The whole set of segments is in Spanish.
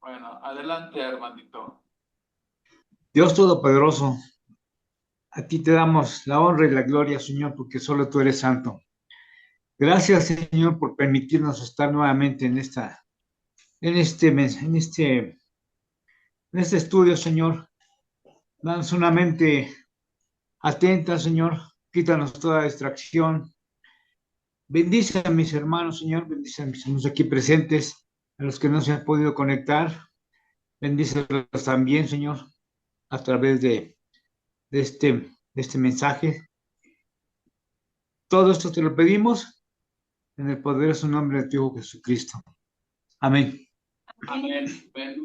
Bueno, adelante, Armandito. Dios Todopoderoso, a ti te damos la honra y la gloria, Señor, porque solo tú eres santo. Gracias, Señor, por permitirnos estar nuevamente en este estudio, Señor. Danos una mente atenta, Señor. Quítanos toda distracción. Bendice a mis hermanos, Señor. Bendice a mis hermanos aquí presentes, a los que no se han podido conectar. Bendícelos también, Señor, a través de este mensaje. Todo esto te lo pedimos en el poderoso nombre de tu Hijo Jesucristo. Amén. Amén.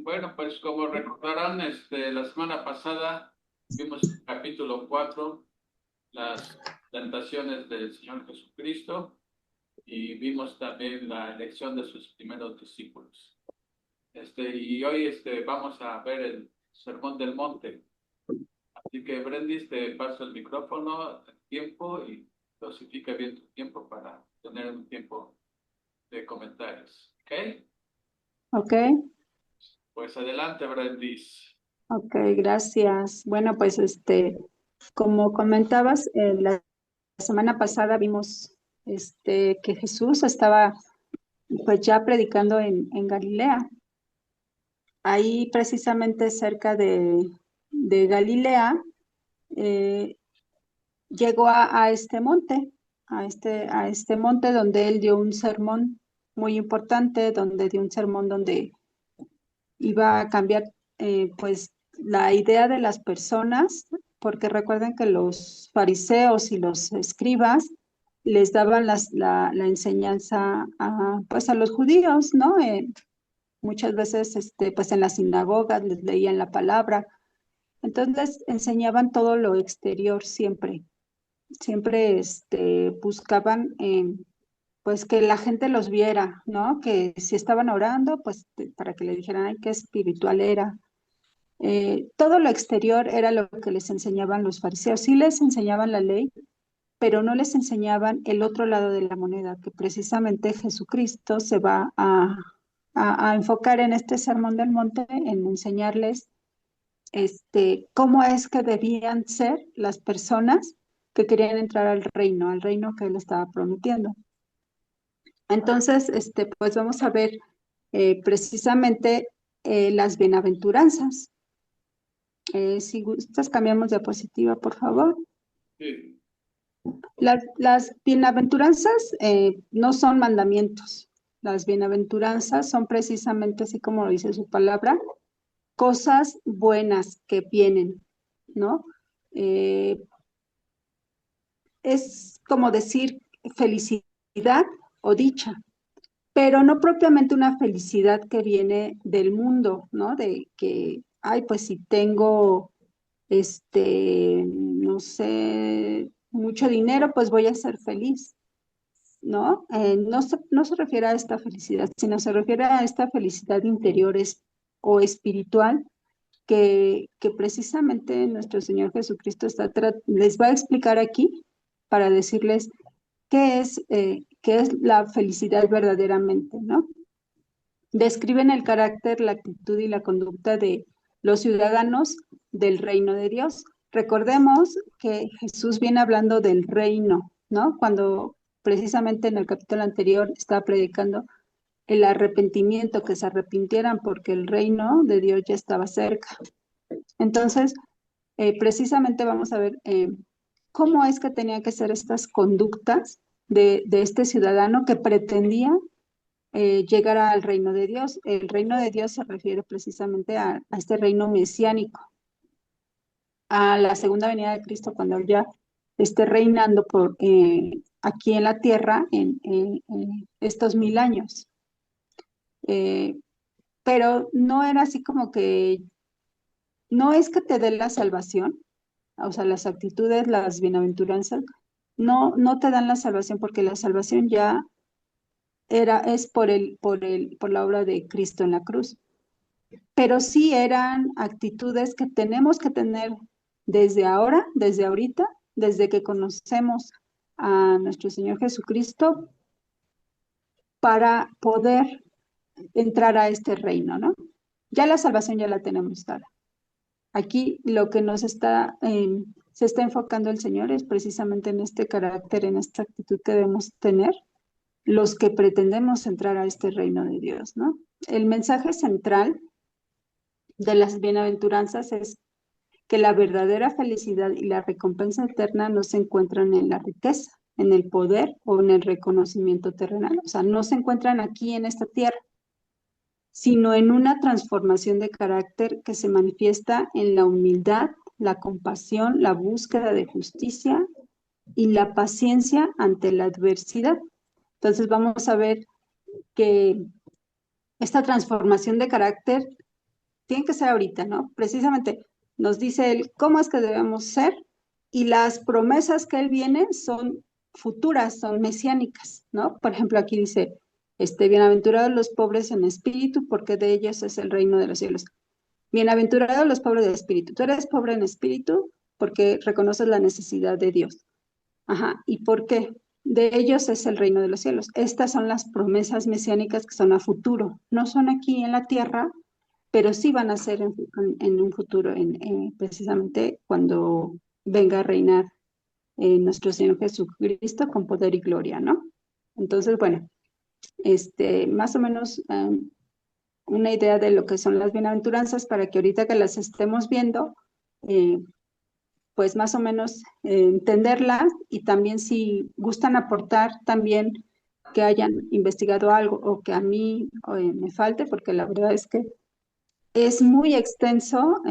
Bueno, pues como recordarán, la semana pasada vimos el capítulo 4, las tentaciones del Señor Jesucristo, y vimos también la elección de sus primeros discípulos. Y hoy vamos a ver el Sermón del Monte. Así que, Brendis, te paso el micrófono, el tiempo, y dosifica bien tu tiempo para tener un tiempo de comentarios. ¿Ok? Ok, Pues adelante, Brendis. ok, gracias. Bueno, pues como comentabas, la semana pasada vimos que Jesús estaba pues ya predicando en Galilea. Ahí precisamente cerca de Galilea, eh, llegó a este monte, a este monte donde él dio un sermón muy importante, donde dio un sermón donde iba a cambiar pues la idea de las personas, porque recuerden que los fariseos y los escribas les daban la enseñanza pues a los judíos, ¿no? Muchas veces pues en las sinagogas les leían la palabra, entonces les enseñaban todo lo exterior siempre, siempre buscaban pues que la gente los viera, ¿no? Que si estaban orando, pues para que le dijeran, ay, qué espiritual era. Todo lo exterior era lo que les enseñaban los fariseos. Sí les enseñaban la ley, pero no les enseñaban el otro lado de la moneda, que precisamente Jesucristo se va a enfocar en este Sermón del Monte, en enseñarles cómo es que debían ser las personas que querían entrar al reino que él estaba prometiendo. Entonces, pues vamos a ver precisamente las bienaventuranzas. Si gustas, cambiamos de diapositiva, por favor. Sí. Las bienaventuranzas no son mandamientos. Las bienaventuranzas son precisamente, así como lo dice su palabra, cosas buenas que vienen, ¿no? Eh, es como decir felicidad o dicha, pero no propiamente una felicidad que viene del mundo, ¿no? De que, ay, pues si tengo, no sé, mucho dinero, pues voy a ser feliz, ¿no? No se refiere a esta felicidad, sino se refiere a esta felicidad interior o espiritual que precisamente nuestro Señor Jesucristo les va a explicar aquí para decirles qué es la felicidad verdaderamente, ¿no? Describen el carácter, la actitud y la conducta de los ciudadanos del reino de Dios. Recordemos que Jesús viene hablando del reino, ¿no? Cuando precisamente en el capítulo anterior estaba predicando el arrepentimiento, que se arrepintieran porque el reino de Dios ya estaba cerca. Entonces, precisamente vamos a ver cómo es que tenían que ser estas conductas de este ciudadano que pretendía llegar al reino de Dios. El reino de Dios se refiere precisamente a este reino mesiánico, a la segunda venida de Cristo, cuando él ya esté reinando aquí en la tierra en estos 1000 años. Eh, pero no era así como que, no es que te dé la salvación, o sea, las actitudes, las bienaventuranzas, no te dan la salvación, porque la salvación ya es por la obra de Cristo en la cruz. Pero sí eran actitudes que tenemos que tener desde ahora, desde ahorita, desde que conocemos a nuestro Señor Jesucristo, para poder entrar a este reino, ¿no? Ya la salvación ya la tenemos dada. Aquí lo que se está enfocando el Señor es precisamente en este carácter, en esta actitud que debemos tener los que pretendemos entrar a este reino de Dios, ¿no? El mensaje central de las bienaventuranzas es que la verdadera felicidad y la recompensa eterna no se encuentran en la riqueza, en el poder o en el reconocimiento terrenal. O sea, no se encuentran aquí en esta tierra, sino en una transformación de carácter que se manifiesta en la humildad, la compasión, la búsqueda de justicia y la paciencia ante la adversidad. Entonces vamos a ver que esta transformación de carácter tiene que ser ahorita, ¿no? Precisamente nos dice él cómo es que debemos ser y las promesas que él viene son futuras, son mesiánicas, ¿no? Por ejemplo, aquí dice, bienaventurados los pobres en espíritu, porque de ellos es el reino de los cielos. Bienaventurados los pobres de espíritu. Tú eres pobre en espíritu porque reconoces la necesidad de Dios. Ajá, ¿y por qué? De ellos es el reino de los cielos. Estas son las promesas mesiánicas que son a futuro. No son aquí en la tierra, pero sí van a ser en un futuro, precisamente cuando venga a reinar nuestro Señor Jesucristo con poder y gloria, ¿no? Entonces, bueno, más o menos una idea de lo que son las bienaventuranzas para que ahorita que las estemos viendo, eh, pues más o menos entenderlas y también si gustan aportar también que hayan investigado algo o que a mí me falte, porque la verdad es que es muy extenso,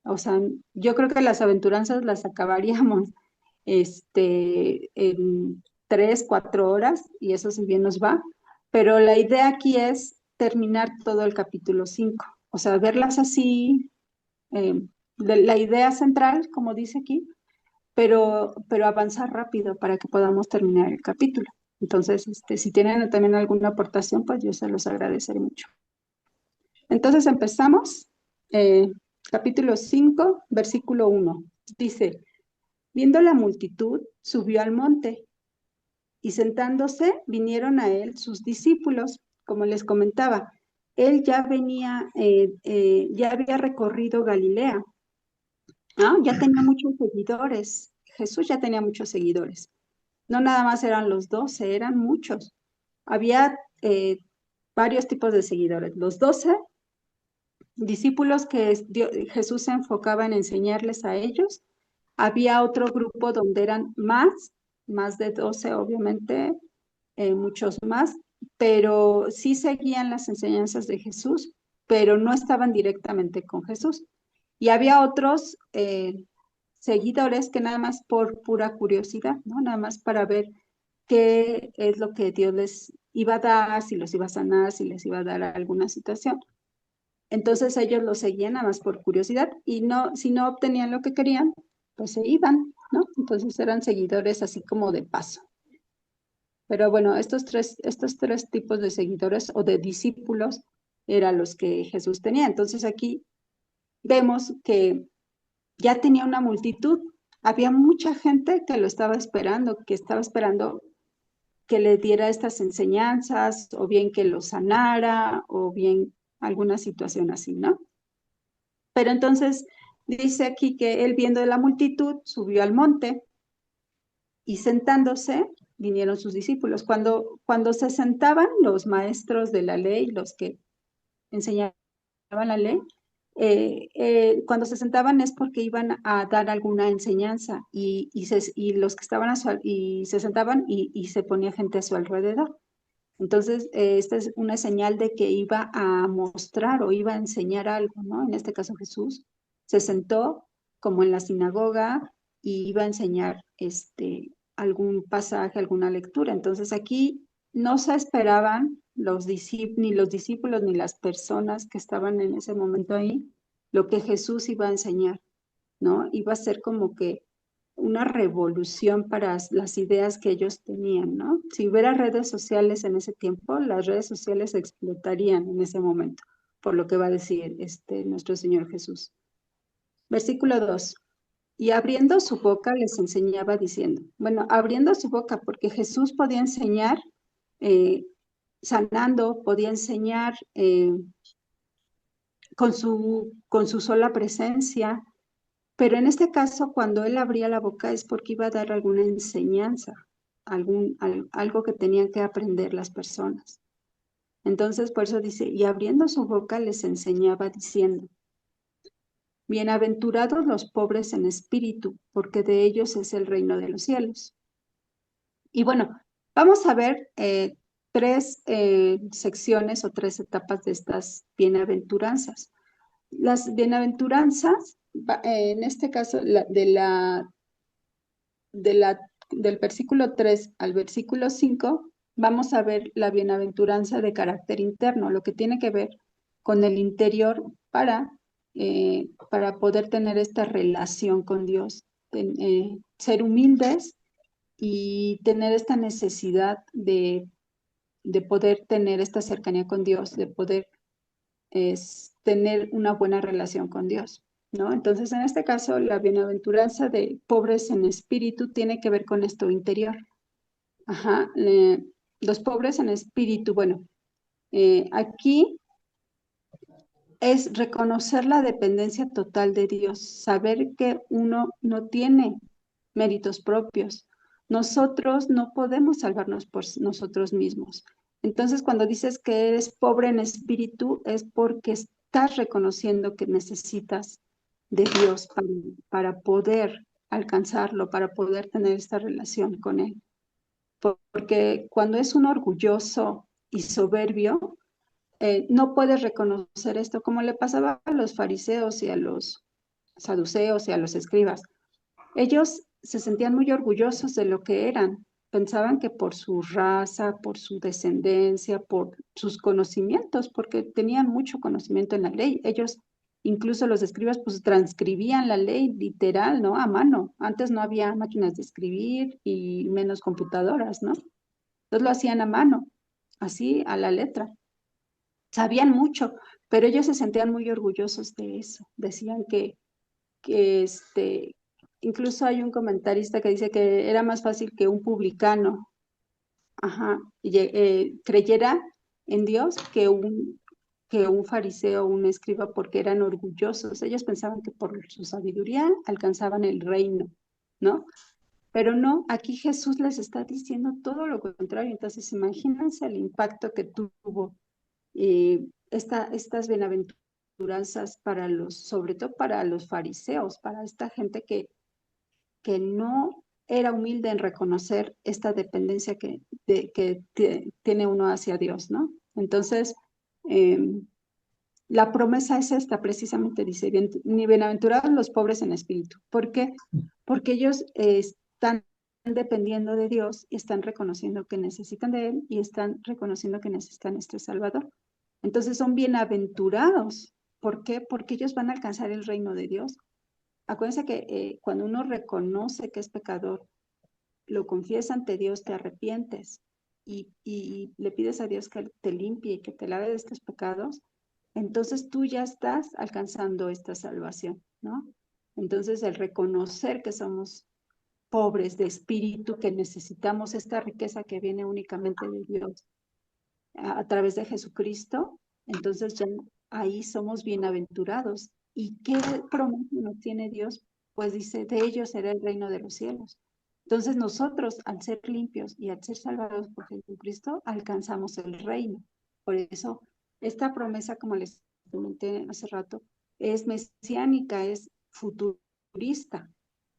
o sea, yo creo que las aventuranzas las acabaríamos en 3, 4 horas y eso si bien nos va, pero la idea aquí es terminar todo el capítulo 5, o sea, verlas así, eh, de la idea central, como dice aquí, pero avanzar rápido para que podamos terminar el capítulo. Entonces, si tienen también alguna aportación, pues yo se los agradeceré mucho. Entonces empezamos, capítulo 5, versículo 1. Dice, viendo la multitud, subió al monte y sentándose vinieron a él sus discípulos, como les comentaba. Él ya venía, ya había recorrido Galilea, ¿no? Ya tenía muchos seguidores. Jesús ya tenía muchos seguidores. No nada más eran los 12, eran muchos. Había varios tipos de seguidores. Los 12 discípulos que Jesús se enfocaba en enseñarles a ellos. Había otro grupo donde eran más de 12, obviamente, muchos más, pero sí seguían las enseñanzas de Jesús, pero no estaban directamente con Jesús. Y había otros seguidores que nada más por pura curiosidad, ¿no? Nada más para ver qué es lo que Dios les iba a dar, si los iba a sanar, si les iba a dar alguna situación. Entonces ellos lo seguían nada más por curiosidad y no, si no obtenían lo que querían, pues se iban, ¿no? Entonces eran seguidores así como de paso. Pero bueno, estos tres tipos de seguidores o de discípulos eran los que Jesús tenía. Entonces aquí vemos que ya tenía una multitud, había mucha gente que lo estaba esperando, que estaba esperando que le diera estas enseñanzas, o bien que lo sanara, o bien alguna situación así, ¿no? Pero entonces dice aquí que él viendo la multitud subió al monte y sentándose vinieron sus discípulos. Cuando se sentaban los maestros de la ley, los que enseñaban la ley, cuando se sentaban es porque iban a dar alguna enseñanza y los que estaban y se sentaban y se ponía gente a su alrededor. Entonces, esta es una señal de que iba a mostrar o iba a enseñar algo, ¿no? En este caso Jesús se sentó como en la sinagoga y iba a enseñar algún pasaje, alguna lectura. Entonces aquí no se esperaban ni los discípulos ni las personas que estaban en ese momento ahí lo que Jesús iba a enseñar, ¿no? Iba a ser como que una revolución para las ideas que ellos tenían, ¿no? Si hubiera redes sociales en ese tiempo, las redes sociales explotarían en ese momento, por lo que va a decir nuestro Señor Jesús. Versículo 2. Y abriendo su boca les enseñaba diciendo, bueno, abriendo su boca, porque Jesús podía enseñar sanando, podía enseñar con su sola presencia, pero en este caso cuando él abría la boca es porque iba a dar alguna enseñanza, algo que tenían que aprender las personas. Entonces por eso dice, y abriendo su boca les enseñaba diciendo, bienaventurados los pobres en espíritu, porque de ellos es el reino de los cielos. Y bueno, vamos a ver tres secciones o tres etapas de estas bienaventuranzas. Las bienaventuranzas, en este caso, del versículo 3 al versículo 5, vamos a ver la bienaventuranza de carácter interno, lo que tiene que ver con el interior para poder tener esta relación con Dios, ser humildes y tener esta necesidad de poder tener esta cercanía con Dios, de poder tener una buena relación con Dios, ¿no? Entonces, en este caso, la bienaventuranza de pobres en espíritu tiene que ver con esto interior. Ajá, los pobres en espíritu, bueno, aquí es reconocer la dependencia total de Dios, saber que uno no tiene méritos propios. Nosotros no podemos salvarnos por nosotros mismos. Entonces, cuando dices que eres pobre en espíritu, es porque estás reconociendo que necesitas de Dios para poder alcanzarlo, para poder tener esta relación con Él. Porque cuando es un orgulloso y soberbio, no puedes reconocer esto, como le pasaba a los fariseos y a los saduceos y a los escribas. Ellos se sentían muy orgullosos de lo que eran. Pensaban que por su raza, por su descendencia, por sus conocimientos, porque tenían mucho conocimiento en la ley. Ellos, incluso los escribas, pues transcribían la ley literal, ¿no? A mano. Antes no había máquinas de escribir y menos computadoras, ¿no? Entonces lo hacían a mano, así a la letra. Sabían mucho, pero ellos se sentían muy orgullosos de eso. Decían que incluso hay un comentarista que dice que era más fácil que un publicano, ajá, creyera en Dios que un fariseo o un escriba porque eran orgullosos. Ellos pensaban que por su sabiduría alcanzaban el reino, ¿no? Pero no, aquí Jesús les está diciendo todo lo contrario. Entonces, imagínense el impacto que tuvo estas bienaventuranzas para sobre todo para los fariseos, para esta gente que no era humilde en reconocer esta dependencia que tiene uno hacia Dios, ¿no? Entonces, eh, la promesa es esta, precisamente dice, ni bienaventurados los pobres en espíritu. ¿Por qué? Porque ellos están dependiendo de Dios y están reconociendo que necesitan de Él y están reconociendo que necesitan este Salvador. Entonces son bienaventurados. ¿Por qué? Porque ellos van a alcanzar el reino de Dios. Acuérdense que cuando uno reconoce que es pecador, lo confiesa ante Dios, te arrepientes y le pides a Dios que te limpie y que te lave de estos pecados, entonces tú ya estás alcanzando esta salvación, ¿no? Entonces el reconocer que somos pobres de espíritu, que necesitamos esta riqueza que viene únicamente de Dios a través de Jesucristo, entonces ya ahí somos bienaventurados. ¿Y qué promesa nos tiene Dios? Pues dice, de ellos será el reino de los cielos. Entonces nosotros, al ser limpios y al ser salvados por Jesucristo, alcanzamos el reino. Por eso, esta promesa, como les comenté hace rato, es mesiánica, es futurista,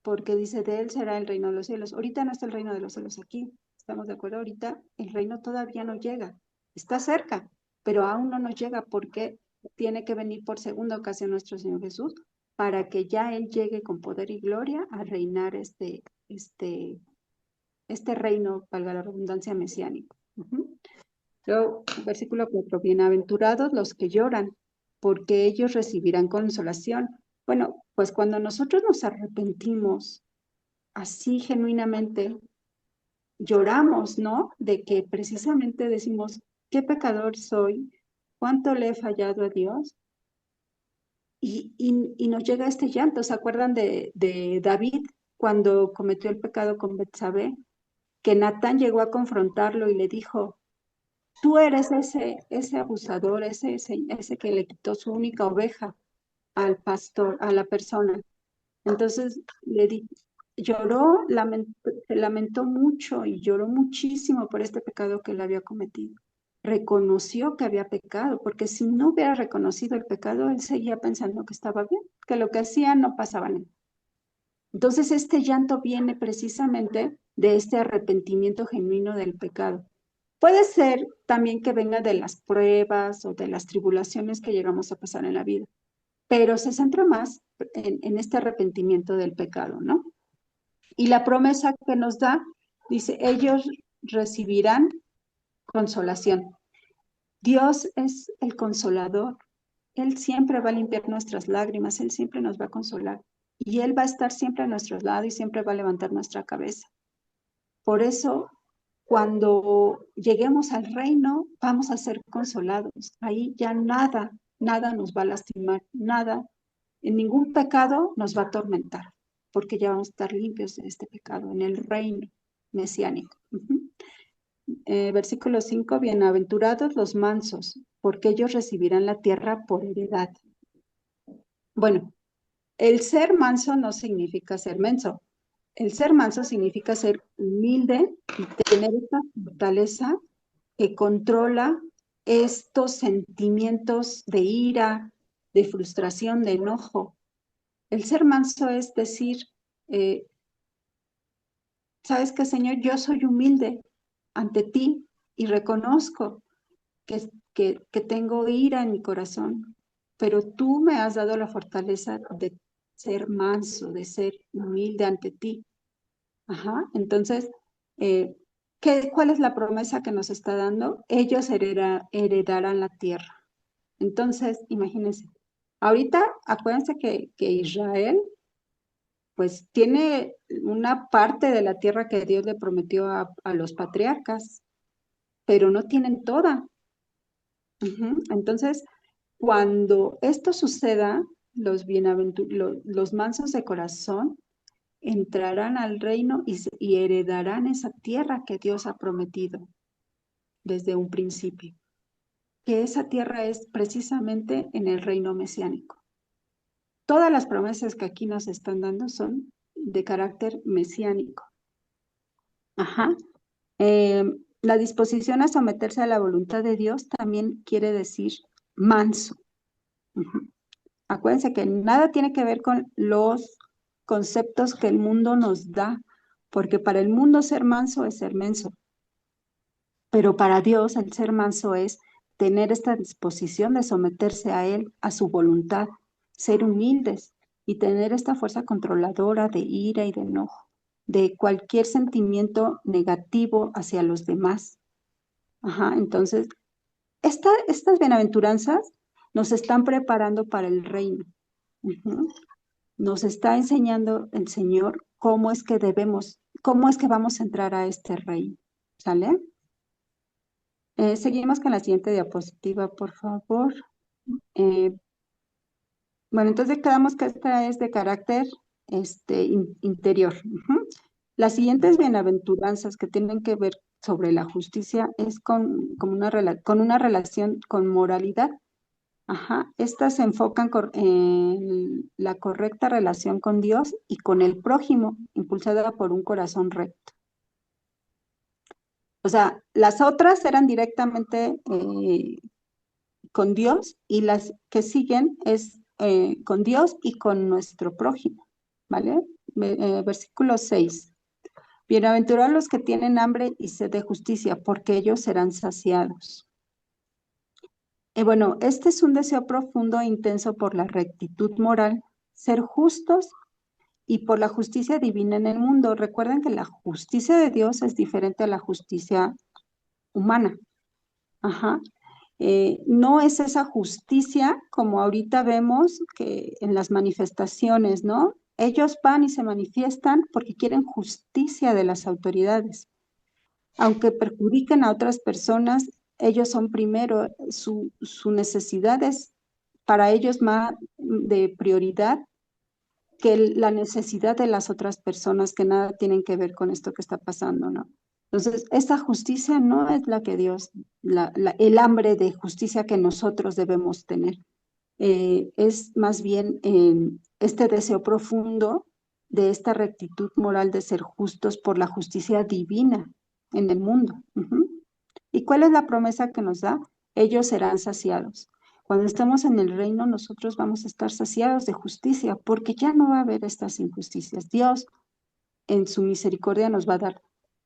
porque dice, de él será el reino de los cielos. Ahorita no está el reino de los cielos aquí, ¿estamos de acuerdo? Ahorita el reino todavía no llega, está cerca, pero aún no nos llega porque tiene que venir por segunda ocasión nuestro Señor Jesús para que ya Él llegue con poder y gloria a reinar este reino, valga la redundancia, mesiánico. Luego, versículo 4, bienaventurados los que lloran, porque ellos recibirán consolación. Bueno, pues cuando nosotros nos arrepentimos así genuinamente, lloramos, ¿no? De que precisamente decimos, qué pecador soy, cuánto le he fallado a Dios. Y nos llega este llanto. ¿Se acuerdan de David cuando cometió el pecado con Betsabé? Que Natán llegó a confrontarlo y le dijo, tú eres ese abusador, ese que le quitó su única oveja al pastor, a la persona. Entonces lloró, se lamentó mucho y lloró muchísimo por este pecado que él había cometido. Reconoció que había pecado, porque si no hubiera reconocido el pecado, él seguía pensando que estaba bien, que lo que hacía no pasaba nada. Entonces, este llanto viene precisamente de este arrepentimiento genuino del pecado. Puede ser también que venga de las pruebas o de las tribulaciones que llegamos a pasar en la vida, pero se centra más en este arrepentimiento del pecado, ¿no? Y la promesa que nos da, dice, ellos recibirán consolación. Dios es el consolador. Él siempre va a limpiar nuestras lágrimas, Él siempre nos va a consolar. Y Él va a estar siempre a nuestro lado y siempre va a levantar nuestra cabeza. Por eso, cuando lleguemos al reino, vamos a ser consolados. Ahí ya nada nos va a lastimar, nada, en ningún pecado nos va a atormentar, porque ya vamos a estar limpios de este pecado en el reino mesiánico. Versículo 5, bienaventurados los mansos, porque ellos recibirán la tierra por heredad. Bueno, el ser manso no significa ser menso. El ser manso significa ser humilde y tener esta fortaleza que controla estos sentimientos de ira, de frustración, de enojo. El ser manso es decir, eh, ¿sabes qué, Señor? Yo soy humilde ante ti y reconozco que tengo ira en mi corazón, pero tú me has dado la fortaleza de ser manso, de ser humilde ante ti. Ajá, entonces, eh, ¿cuál es la promesa que nos está dando? Ellos heredarán la tierra. Entonces, imagínense, ahorita acuérdense que Israel, pues tiene una parte de la tierra que Dios le prometió a los patriarcas, pero no tienen toda. Entonces, cuando esto suceda, los mansos de corazón entrarán al reino y heredarán esa tierra que Dios ha prometido desde un principio, que esa tierra es precisamente en el reino mesiánico. Todas las promesas que aquí nos están dando son de carácter mesiánico. Ajá. La disposición a someterse a la voluntad de Dios también quiere decir manso. Ujú. Acuérdense que nada tiene que ver con los conceptos que el mundo nos da, porque para el mundo ser manso es ser menso, pero para Dios el ser manso es tener esta disposición de someterse a Él, a su voluntad, ser humildes y tener esta fuerza controladora de ira y de enojo, de cualquier sentimiento negativo hacia los demás. Ajá, entonces, estas bienaventuranzas nos están preparando para el reino. Ujú. Nos está enseñando el Señor cómo es que vamos a entrar a este reino. ¿Sale? Seguimos con la siguiente diapositiva, por favor. Eh, bueno, entonces quedamos que esta es de carácter interior. Ujú. Las siguientes bienaventuranzas que tienen que ver sobre la justicia es con una relación con moralidad. Ajá. Estas se enfocan en la correcta relación con Dios y con el prójimo, impulsada por un corazón recto. O sea, las otras eran directamente con Dios y las que siguen es con Dios y con nuestro prójimo, ¿vale? Versículo 6. Bienaventurados los que tienen hambre y sed de justicia, porque ellos serán saciados. Bueno, este es un deseo profundo e intenso por la rectitud moral, ser justos y por la justicia divina en el mundo. Recuerden que la justicia de Dios es diferente a la justicia humana. Ajá. No es esa justicia como ahorita vemos que en las manifestaciones, ¿no? Ellos van y se manifiestan porque quieren justicia de las autoridades. Aunque perjudiquen a otras personas, ellos son primero, su necesidad es para ellos más de prioridad que la necesidad de las otras personas que nada tienen que ver con esto que está pasando, ¿no? Entonces, esa justicia no es la que Dios, el hambre de justicia que nosotros debemos tener. Es más bien este deseo profundo de esta rectitud moral de ser justos por la justicia divina en el mundo. Ujú. ¿Y cuál es la promesa que nos da? Ellos serán saciados. Cuando estamos en el reino, nosotros vamos a estar saciados de justicia, porque ya no va a haber estas injusticias. Dios, en su misericordia, nos va a dar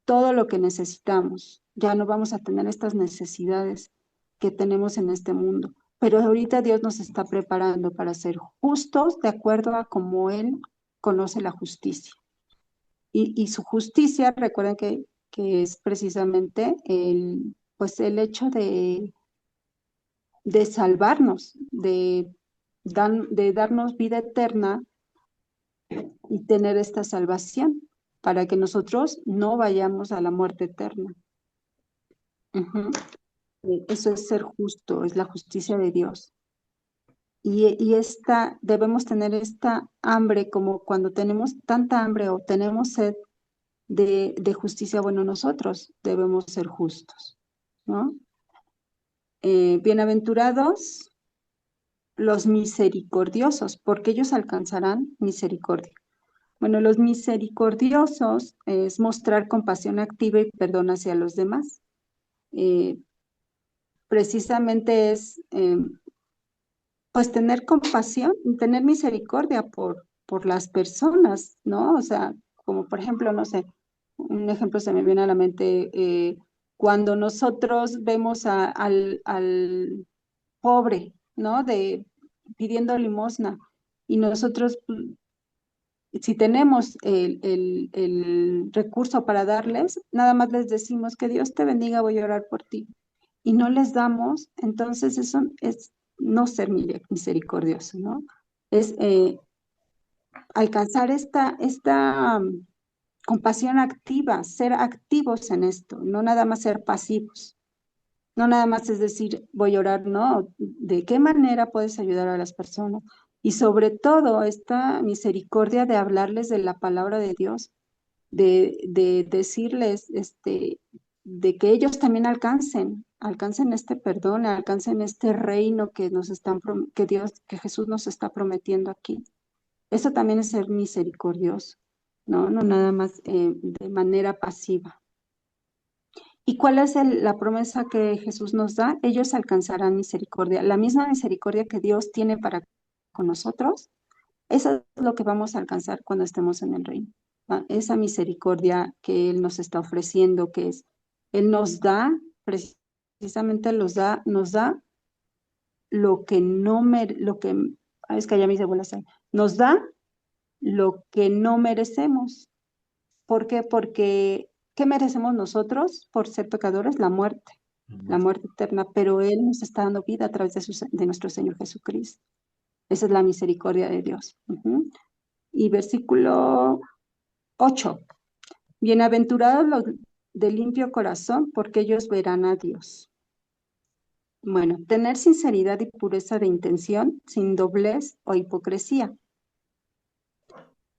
todo lo que necesitamos. Ya no vamos a tener estas necesidades que tenemos en este mundo. Pero ahorita Dios nos está preparando para ser justos de acuerdo a cómo Él conoce la justicia. Y su justicia, recuerden que es precisamente pues el hecho de salvarnos, de darnos vida eterna y tener esta salvación para que nosotros no vayamos a la muerte eterna. Ujú. Eso es ser justo, es la justicia de Dios. Y debemos tener esta hambre como cuando tenemos tanta hambre o tenemos sed de justicia, bueno, nosotros debemos ser justos, ¿no? Bienaventurados los misericordiosos, porque ellos alcanzarán misericordia. Bueno, los misericordiosos es mostrar compasión activa y perdón hacia los demás. Precisamente es, pues, tener compasión, tener misericordia por las personas, ¿no? O sea, como por ejemplo, no sé, un ejemplo se me viene a la mente, cuando nosotros vemos al pobre, ¿no? Pidiendo limosna, y nosotros, si tenemos el recurso para darles, nada más les decimos que Dios te bendiga, voy a orar por ti, y no les damos, entonces eso es no ser misericordioso, ¿no? Es alcanzar esta compasión activa, ser activos en esto, no nada más ser pasivos. No nada más es decir, voy a orar, no. ¿De qué manera puedes ayudar a las personas? Y sobre todo esta misericordia de hablarles de la palabra de Dios, de decirles, de que ellos también alcancen este perdón, alcancen este reino que Jesús nos está prometiendo aquí. Eso también es ser misericordioso, ¿no? No nada más de manera pasiva. ¿Y cuál es la promesa que Jesús nos da? Ellos alcanzarán misericordia. La misma misericordia que Dios tiene para con nosotros, eso es lo que vamos a alcanzar cuando estemos en el reino. Esa misericordia que Él nos está ofreciendo, Él nos da, precisamente nos da lo que no es que ya me hice bolas ahí. Nos da lo que no merecemos. ¿Por qué? Porque, ¿qué merecemos nosotros por ser pecadores? La muerte eterna, pero Él nos está dando vida a través de nuestro Señor Jesucristo. Esa es la misericordia de Dios. Ujú. Y versículo 8. Bienaventurados los de limpio corazón, porque ellos verán a Dios. Bueno, tener sinceridad y pureza de intención, sin doblez o hipocresía.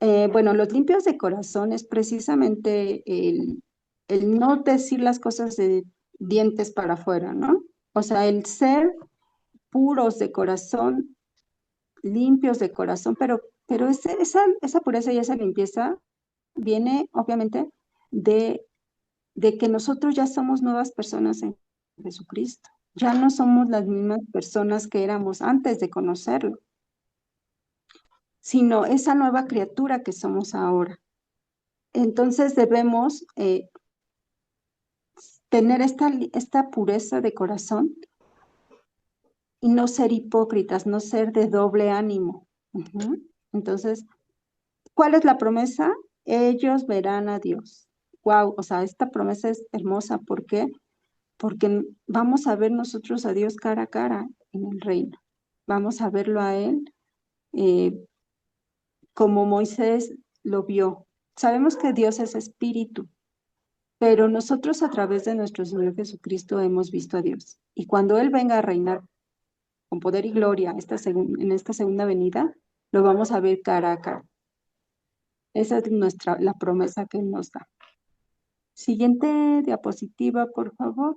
Bueno, los limpios de corazón es precisamente el no decir las cosas de dientes para afuera, ¿no? O sea, el ser puros de corazón, limpios de corazón, pero esa pureza y esa limpieza viene obviamente de, de que nosotros ya somos nuevas personas en Jesucristo. Ya no somos las mismas personas que éramos antes de conocerlo, sino esa nueva criatura que somos ahora. Entonces debemos tener esta pureza de corazón y no ser hipócritas, no ser de doble ánimo. Ujú. Entonces, ¿cuál es la promesa? Ellos verán a Dios. Wow, o sea, esta promesa es hermosa. ¿Por qué? Porque vamos a ver nosotros a Dios cara a cara en el reino. Vamos a verlo a Él eh, como Moisés lo vio. Sabemos que Dios es espíritu, pero nosotros a través de nuestro Señor Jesucristo hemos visto a Dios. Y cuando Él venga a reinar con poder y gloria en esta segunda venida, lo vamos a ver cara a cara. Esa es la promesa que Él nos da. Siguiente diapositiva, por favor.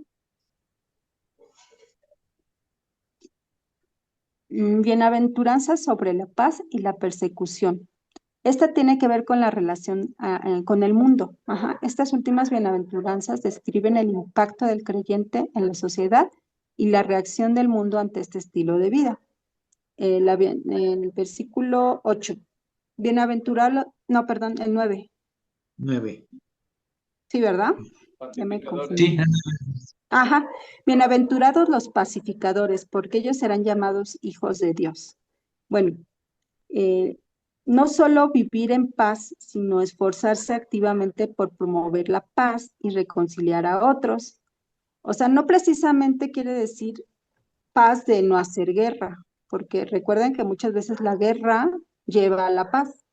Bienaventuranzas sobre la paz y la persecución. Esta tiene que ver con la relación con el mundo. Ajá. Estas últimas bienaventuranzas describen el impacto del creyente en la sociedad y la reacción del mundo ante este estilo de vida. El versículo 8. Bienaventurado, no, perdón, el 9. 9. Sí, ¿verdad? Ya me Pacificadores. confundí. Sí. Ajá. Bienaventurados los pacificadores, porque ellos serán llamados hijos de Dios. Bueno, no solo vivir en paz, sino esforzarse activamente por promover la paz y reconciliar a otros. O sea, no precisamente quiere decir paz de no hacer guerra, porque recuerden que muchas veces la guerra lleva a la paz,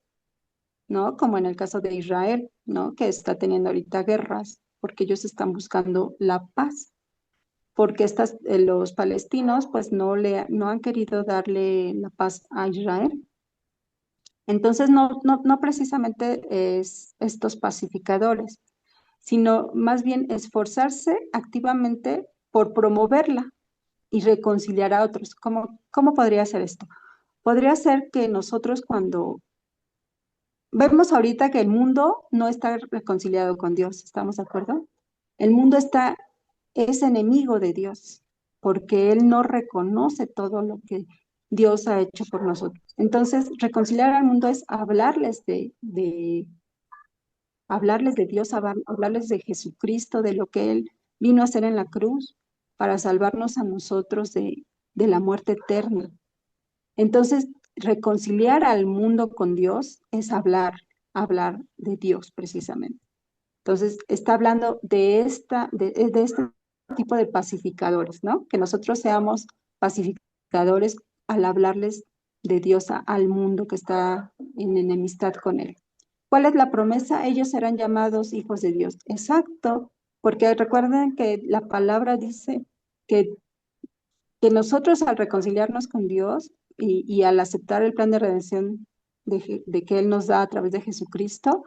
¿no? Como en el caso de Israel, ¿no? Que está teniendo ahorita guerras, porque ellos están buscando la paz, porque los palestinos pues no han querido darle la paz a Israel. Entonces, no precisamente es estos pacificadores, sino más bien esforzarse activamente por promoverla y reconciliar a otros. ¿Cómo podría ser esto? Podría ser que nosotros cuando vemos ahorita que el mundo no está reconciliado con Dios, ¿estamos de acuerdo? El mundo es enemigo de Dios, porque Él no reconoce todo lo que Dios ha hecho por nosotros. Entonces, reconciliar al mundo es hablarles de Dios, hablarles de Jesucristo, de lo que Él vino a hacer en la cruz para salvarnos a nosotros de la muerte eterna. Entonces, reconciliar al mundo con Dios es hablar de Dios precisamente. Entonces, está hablando de este tipo de pacificadores, ¿no? Que nosotros seamos pacificadores al hablarles de Dios al mundo que está en enemistad con Él. ¿Cuál es la promesa? Ellos serán llamados hijos de Dios. Exacto, porque recuerden que la palabra dice que, que nosotros al reconciliarnos con Dios y al aceptar el plan de redención de que Él nos da a través de Jesucristo,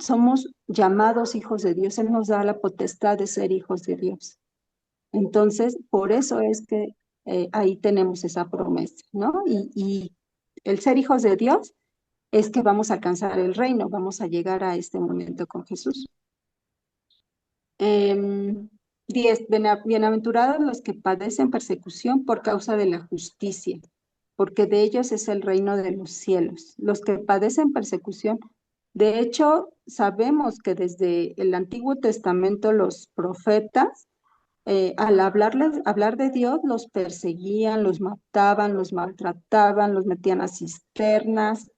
somos llamados hijos de Dios. Él nos da la potestad de ser hijos de Dios. Entonces, por eso es que ahí tenemos esa promesa, ¿no? Y el ser hijos de Dios es que vamos a alcanzar el reino, vamos a llegar a este momento con Jesús. 10. Bienaventurados los que padecen persecución por causa de la justicia, porque de ellos es el reino de los cielos. Los que padecen persecución, de hecho, sabemos que desde el Antiguo Testamento los profetas, al hablar de Dios, los perseguían, los mataban, los maltrataban, los metían a cisternas,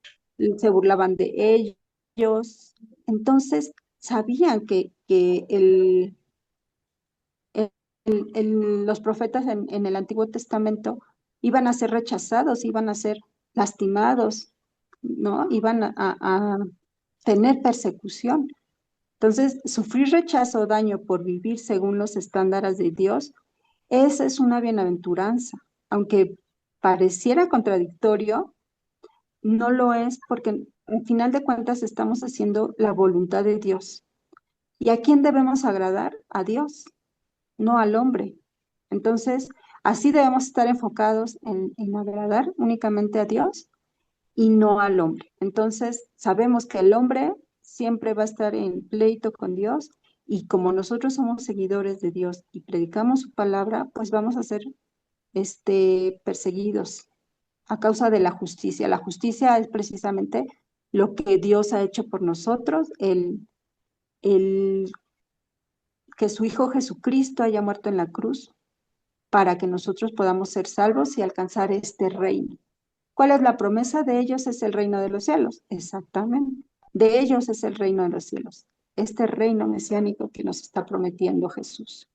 se burlaban de ellos. Entonces, sabían que los profetas en el Antiguo Testamento iban a ser rechazados, iban a ser lastimados, ¿no? Iban a tener persecución. Entonces, sufrir rechazo o daño por vivir según los estándares de Dios, esa es una bienaventuranza. Aunque pareciera contradictorio, no lo es porque al final de cuentas estamos haciendo la voluntad de Dios. ¿Y a quién debemos agradar? A Dios, no al hombre. Entonces, así debemos estar enfocados en agradar únicamente a Dios y no al hombre. Entonces, sabemos que el hombre siempre va a estar en pleito con Dios y como nosotros somos seguidores de Dios y predicamos su palabra, pues vamos a ser perseguidos a causa de la justicia. La justicia es precisamente lo que Dios ha hecho por nosotros, el que su Hijo Jesucristo haya muerto en la cruz para que nosotros podamos ser salvos y alcanzar este reino. ¿Cuál es la promesa? De ellos es el reino de los cielos. Exactamente. De ellos es el reino de los cielos. Este reino mesiánico que nos está prometiendo Jesús.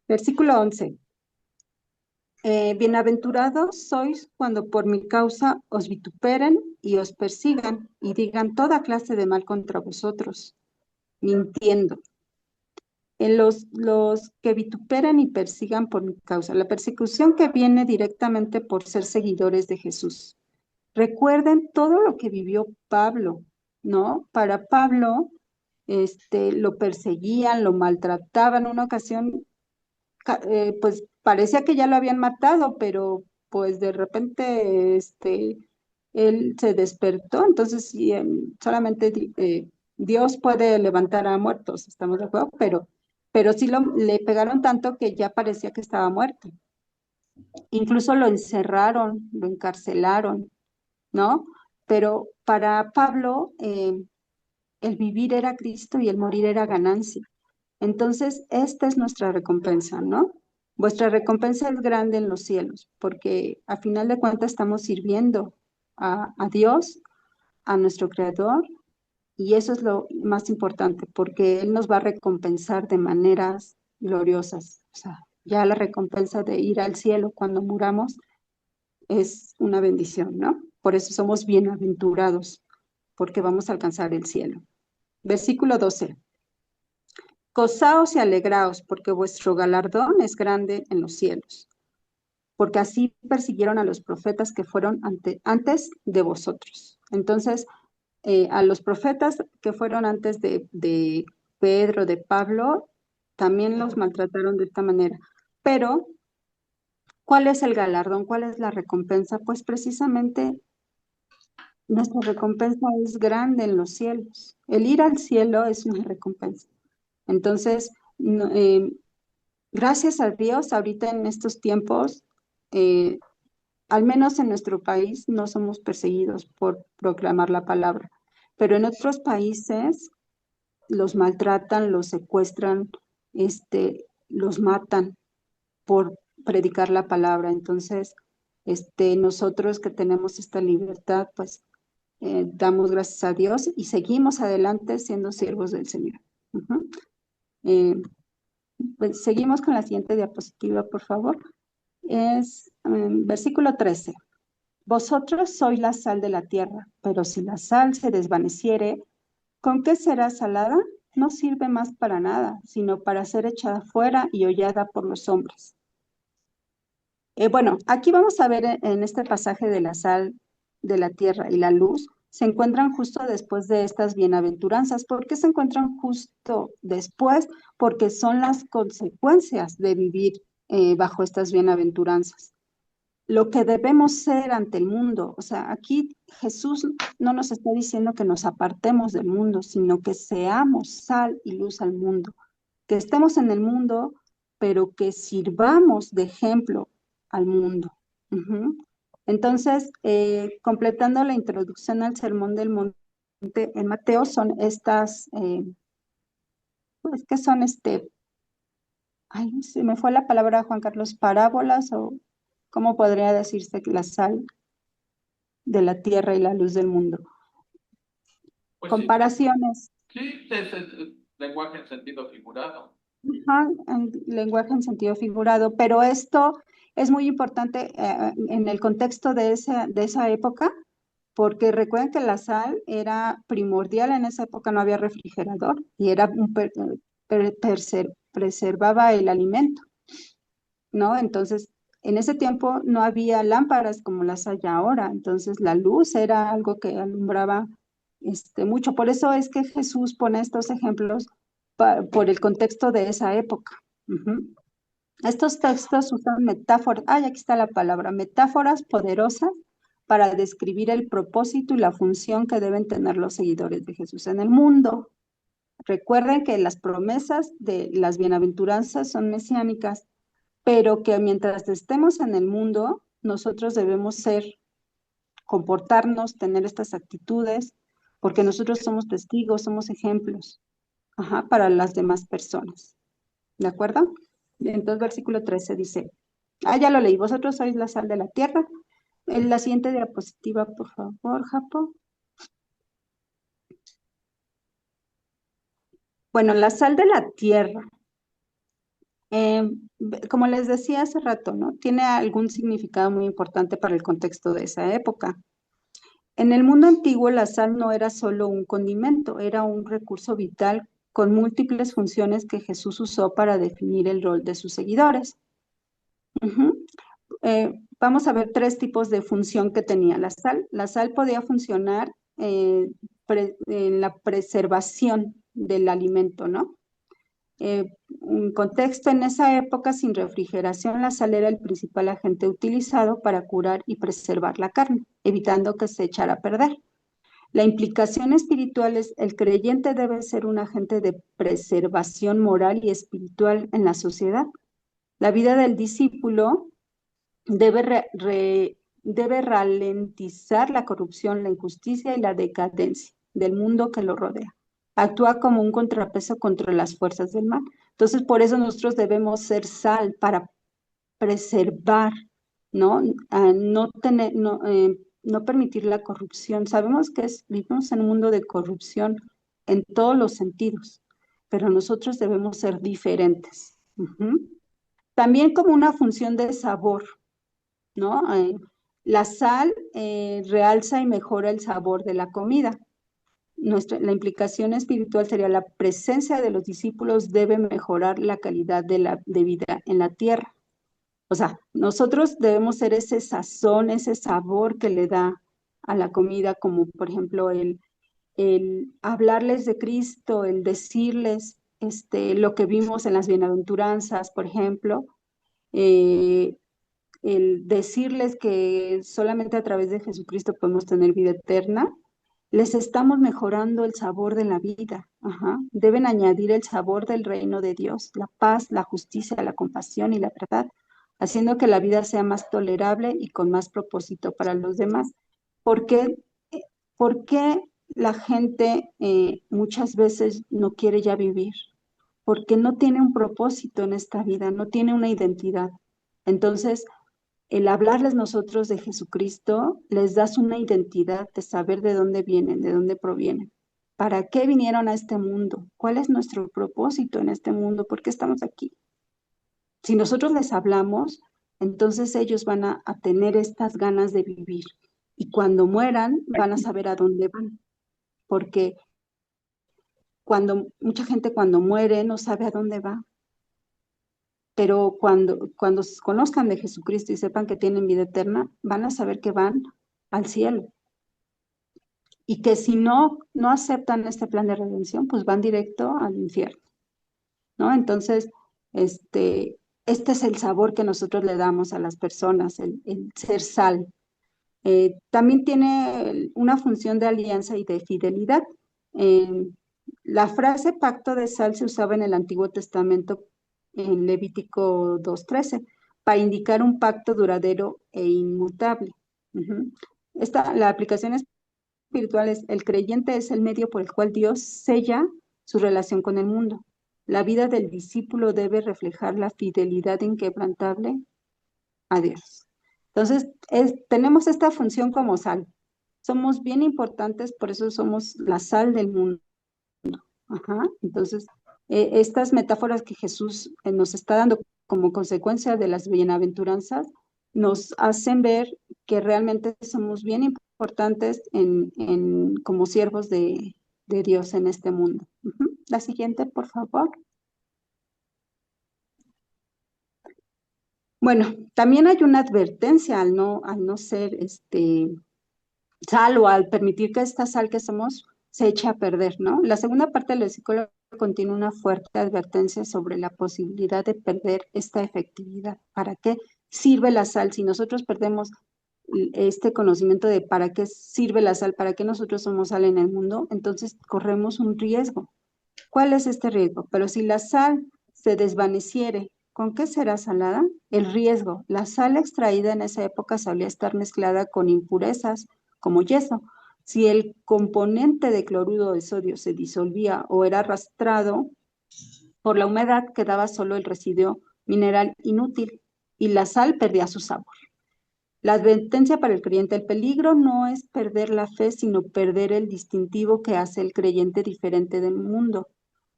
Versículo 11. Bienaventurados sois cuando por mi causa os vituperen y os persigan y digan toda clase de mal contra vosotros, mintiendo. En los que vituperan y persigan por mi causa, la persecución que viene directamente por ser seguidores de Jesús. Recuerden todo lo que vivió Pablo, ¿no? Para Pablo, lo perseguían, lo maltrataban. Una ocasión, pues parecía que ya lo habían matado, pero pues de repente, él se despertó. Entonces, sí, solamente Dios puede levantar a muertos, ¿estamos de acuerdo? Pero sí le pegaron tanto que ya parecía que estaba muerto. Incluso lo encerraron, lo encarcelaron, ¿no? Pero para Pablo, el vivir era Cristo y el morir era ganancia. Entonces, esta es nuestra recompensa, ¿no? Vuestra recompensa es grande en los cielos, porque a final de cuentas estamos sirviendo a Dios, a nuestro Creador, y eso es lo más importante, porque Él nos va a recompensar de maneras gloriosas. O sea, ya la recompensa de ir al cielo cuando muramos es una bendición, ¿no? Por eso somos bienaventurados, porque vamos a alcanzar el cielo. Versículo 12. Gozaos y alegraos, porque vuestro galardón es grande en los cielos, porque así persiguieron a los profetas que fueron antes de vosotros. Entonces, a los profetas que fueron antes de Pedro, de Pablo, también los maltrataron de esta manera. Pero, ¿cuál es el galardón? ¿Cuál es la recompensa? Pues precisamente nuestra recompensa es grande en los cielos. El ir al cielo es una recompensa. Entonces, gracias a Dios, ahorita en estos tiempos, eh, al menos en nuestro país, no somos perseguidos por proclamar la palabra, pero en otros países los maltratan, los secuestran, los matan por predicar la palabra. Entonces, nosotros que tenemos esta libertad, pues damos gracias a Dios y seguimos adelante siendo siervos del Señor. Ujú. Eh, pues, seguimos con la siguiente diapositiva, por favor. Es versículo 13. Vosotros sois la sal de la tierra, pero si la sal se desvaneciere, ¿con qué será salada? No sirve más para nada, sino para ser echada fuera y hollada por los hombres. Bueno, aquí vamos a ver en este pasaje de la sal de la tierra y la luz, se encuentran justo después de estas bienaventuranzas. ¿Por qué se encuentran justo después? Porque son las consecuencias de vivir bajo estas bienaventuranzas. Lo que debemos ser ante el mundo. O sea, aquí Jesús no nos está diciendo que nos apartemos del mundo, sino que seamos sal y luz al mundo, que estemos en el mundo, pero que sirvamos de ejemplo al mundo. Ujú. Entonces, completando la introducción al Sermón del Monte en Mateo, son estas, pues, ¿qué son ay, se me fue la palabra, Juan Carlos, parábolas, o cómo podría decirse que la sal de la tierra y la luz del mundo? Pues sí, Comparaciones. sí, es el lenguaje en sentido figurado. Ajá, en lenguaje en sentido figurado, pero esto es muy importante en el contexto de esa época, porque recuerden que la sal era primordial en esa época, no había refrigerador y era preservaba el alimento, ¿no? Entonces, en ese tiempo no había lámparas como las hay ahora, entonces la luz era algo que alumbraba mucho. Por eso es que Jesús pone estos ejemplos por el contexto de esa época. Ujú. Estos textos usan metáforas, aquí está la palabra, metáforas poderosas para describir el propósito y la función que deben tener los seguidores de Jesús en el mundo. Recuerden que las promesas de las bienaventuranzas son mesiánicas, pero que mientras estemos en el mundo, nosotros debemos comportarnos, tener estas actitudes, porque nosotros somos testigos, somos ejemplos, para las demás personas. ¿De acuerdo? Entonces, versículo 13 dice, ya lo leí, vosotros sois la sal de la tierra. En la siguiente diapositiva, por favor, Japo. Bueno, la sal de la tierra, como les decía hace rato, ¿no? Tiene algún significado muy importante para el contexto de esa época. En el mundo antiguo, la sal no era solo un condimento, era un recurso vital con múltiples funciones que Jesús usó para definir el rol de sus seguidores. Ujú. Vamos a ver tres tipos de función que tenía la sal. La sal podía funcionar en la preservación del alimento, ¿no? Un contexto: en esa época, sin refrigeración, la sal era el principal agente utilizado para curar y preservar la carne, evitando que se echara a perder. La implicación espiritual es: el creyente debe ser un agente de preservación moral y espiritual en la sociedad. La vida del discípulo debe ralentizar la corrupción, la injusticia y la decadencia del mundo que lo rodea. Actúa como un contrapeso contra las fuerzas del mal. Entonces, por eso nosotros debemos ser sal, para preservar, ¿no? No permitir la corrupción. Sabemos que vivimos en un mundo de corrupción en todos los sentidos, pero nosotros debemos ser diferentes. También como una función de sabor, ¿no? La sal realza y mejora el sabor de la comida. La implicación espiritual sería: la presencia de los discípulos debe mejorar la calidad de vida en la tierra. O sea, nosotros debemos ser ese sazón, ese sabor que le da a la comida, como por ejemplo el hablarles de Cristo, el decirles lo que vimos en las bienaventuranzas, por ejemplo, el decirles que solamente a través de Jesucristo podemos tener vida eterna. Les estamos mejorando el sabor de la vida. Deben añadir el sabor del reino de Dios, la paz, la justicia, la compasión y la verdad, haciendo que la vida sea más tolerable y con más propósito para los demás. ¿Por qué, por qué la gente muchas veces no quiere ya vivir? Porque no tiene un propósito en esta vida, no tiene una identidad. Entonces, el hablarles nosotros de Jesucristo les das una identidad de saber de dónde vienen, de dónde provienen. ¿Para qué vinieron a este mundo? ¿Cuál es nuestro propósito en este mundo? ¿Por qué estamos aquí? Si nosotros les hablamos, entonces ellos van a tener estas ganas de vivir. Y cuando mueran, van a saber a dónde van. Porque mucha gente cuando muere no sabe a dónde va. Pero cuando conozcan de Jesucristo y sepan que tienen vida eterna, van a saber que van al cielo. Y que si no aceptan este plan de redención, pues van directo al infierno, ¿no? Entonces, este es el sabor que nosotros le damos a las personas, el ser sal. También tiene una función de alianza y de fidelidad. La frase pacto de sal se usaba en el Antiguo Testamento, en Levítico 2:13, para indicar un pacto duradero e inmutable. La aplicación espiritual es: el creyente es el medio por el cual Dios sella su relación con el mundo. La vida del discípulo debe reflejar la fidelidad inquebrantable a Dios. Entonces, tenemos esta función como sal. Somos bien importantes, por eso somos la sal del mundo. Entonces, estas metáforas que Jesús nos está dando como consecuencia de las bienaventuranzas nos hacen ver que realmente somos bien importantes como siervos de Dios en este mundo. La siguiente, por favor. Bueno, también hay una advertencia al no ser sal, o al permitir que esta sal que somos se eche a perder, ¿no? La segunda parte del versículo contiene una fuerte advertencia sobre la posibilidad de perder esta efectividad. ¿Para qué sirve la sal? Si nosotros perdemos este conocimiento de para qué sirve la sal, para qué nosotros somos sal en el mundo, entonces corremos un riesgo. ¿Cuál es este riesgo? Pero si la sal se desvaneciere, ¿con qué será salada? El riesgo: la sal extraída en esa época solía estar mezclada con impurezas, como yeso. Si el componente de cloruro de sodio se disolvía o era arrastrado por la humedad, quedaba solo el residuo mineral inútil y la sal perdía su sabor. La advertencia para el creyente: el peligro no es perder la fe, sino perder el distintivo que hace el creyente diferente del mundo.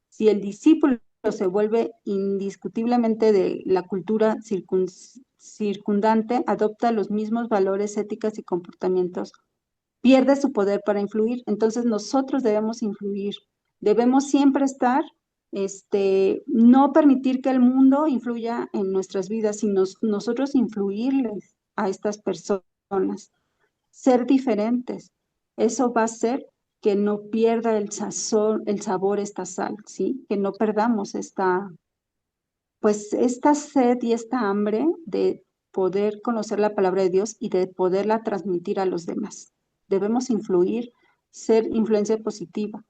Si el discípulo se vuelve indiscutiblemente de la cultura circundante, adopta los mismos valores, éticas y comportamientos, pierde su poder para influir. Entonces nosotros debemos influir, debemos siempre estar, no permitir que el mundo influya en nuestras vidas, sino nosotros influirles a estas personas, ser diferentes. Eso va a hacer que no pierda el sazón, el sabor esta sal, ¿sí? Que no perdamos pues esta sed y esta hambre de poder conocer la palabra de Dios y de poderla transmitir a los demás. Debemos influir, ser influencia positiva,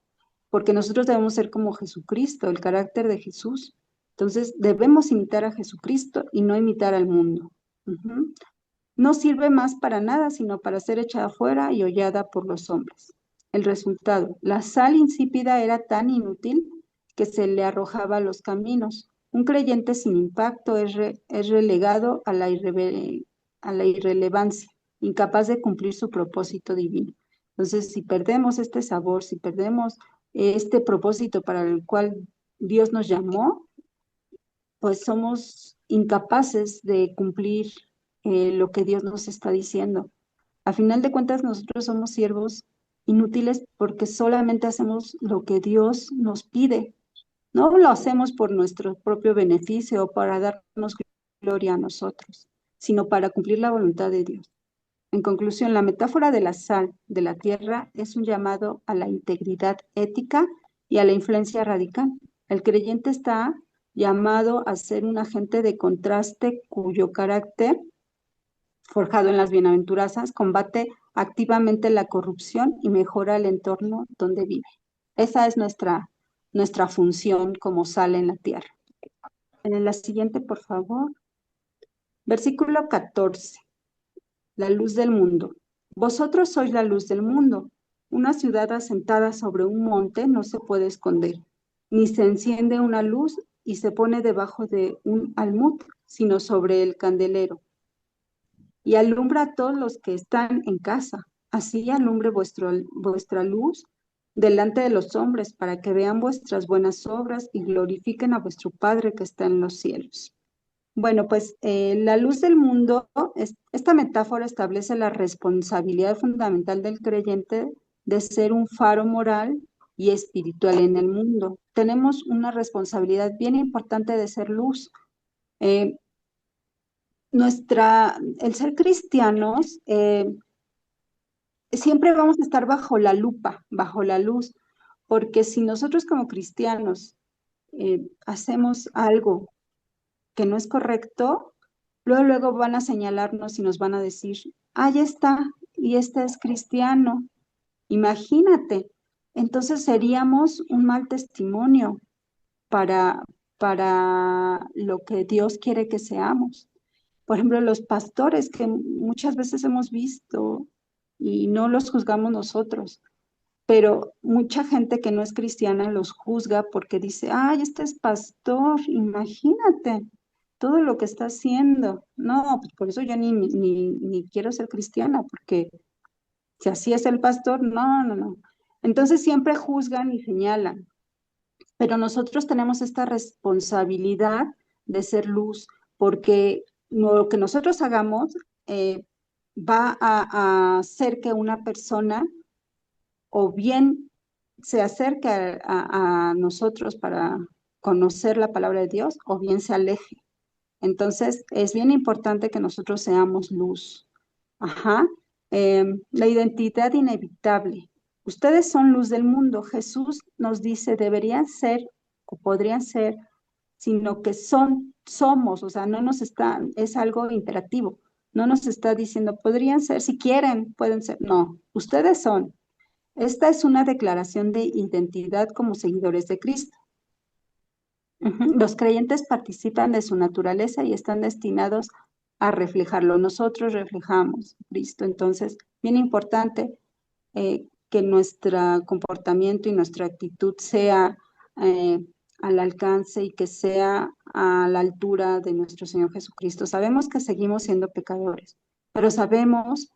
porque nosotros debemos ser como Jesucristo, el carácter de Jesús. Entonces, debemos imitar a Jesucristo y no imitar al mundo. Ujú. No sirve más para nada, sino para ser echada afuera y hollada por los hombres. El resultado, la sal insípida era tan inútil que se le arrojaba a los caminos. Un creyente sin impacto es relegado a a la irrelevancia, incapaz de cumplir su propósito divino. Entonces, si perdemos este sabor, si perdemos este propósito para el cual Dios nos llamó, pues somos incapaces de cumplir lo que Dios nos está diciendo. A final de cuentas, nosotros somos siervos inútiles porque solamente hacemos lo que Dios nos pide. No lo hacemos por nuestro propio beneficio o para darnos gloria a nosotros, sino para cumplir la voluntad de Dios. En conclusión, la metáfora de la sal de la tierra es un llamado a la integridad ética y a la influencia radical. El creyente está llamado a ser un agente de contraste cuyo carácter, forjado en las bienaventuranzas, combate activamente la corrupción y mejora el entorno donde vive. Esa es nuestra función como sal en la tierra. En la siguiente, por favor. Versículo 14. La luz del mundo. Vosotros sois la luz del mundo. Una ciudad asentada sobre un monte no se puede esconder, ni se enciende una luz y se pone debajo de un almud, sino sobre el candelero, y alumbra a todos los que están en casa. Así alumbre vuestra luz delante de los hombres, para que vean vuestras buenas obras y glorifiquen a vuestro Padre que está en los cielos. Bueno, pues la luz del mundo, esta metáfora establece la responsabilidad fundamental del creyente de ser un faro moral y espiritual en el mundo. Tenemos una responsabilidad bien importante de ser luz. Eh, el ser cristianos, siempre vamos a estar bajo la lupa, bajo la luz, porque si nosotros como cristianos hacemos algo que no es correcto, luego van a señalarnos y nos van a decir, ah, ya está, y este es cristiano. Imagínate, entonces seríamos un mal testimonio para, para lo que Dios quiere que seamos. Por ejemplo, los pastores que muchas veces hemos visto y no los juzgamos nosotros, pero mucha gente que no es cristiana los juzga porque dice, ay, este es pastor, imagínate todo lo que está haciendo. No, pues por eso yo ni quiero ser cristiana, porque si así es el pastor, no. Entonces siempre juzgan y señalan, pero nosotros tenemos esta responsabilidad de ser luz, porque lo que nosotros hagamos va a hacer que una persona o bien se acerque a nosotros para conocer la palabra de Dios, o bien se aleje. Entonces, es bien importante que nosotros seamos luz. Ajá. La identidad inevitable. Ustedes son luz del mundo. Jesús nos dice, deberían ser o podrían ser, sino que somos, o sea, no nos está, es algo imperativo. No nos está diciendo, podrían ser, si quieren, pueden ser. No, ustedes son. Esta es una declaración de identidad como seguidores de Cristo. Los creyentes participan de su naturaleza y están destinados a reflejarlo. Nosotros reflejamos a Cristo. Entonces, bien importante que nuestro comportamiento y nuestra actitud sea al alcance y que sea a la altura de nuestro Señor Jesucristo. Sabemos que seguimos siendo pecadores, pero sabemos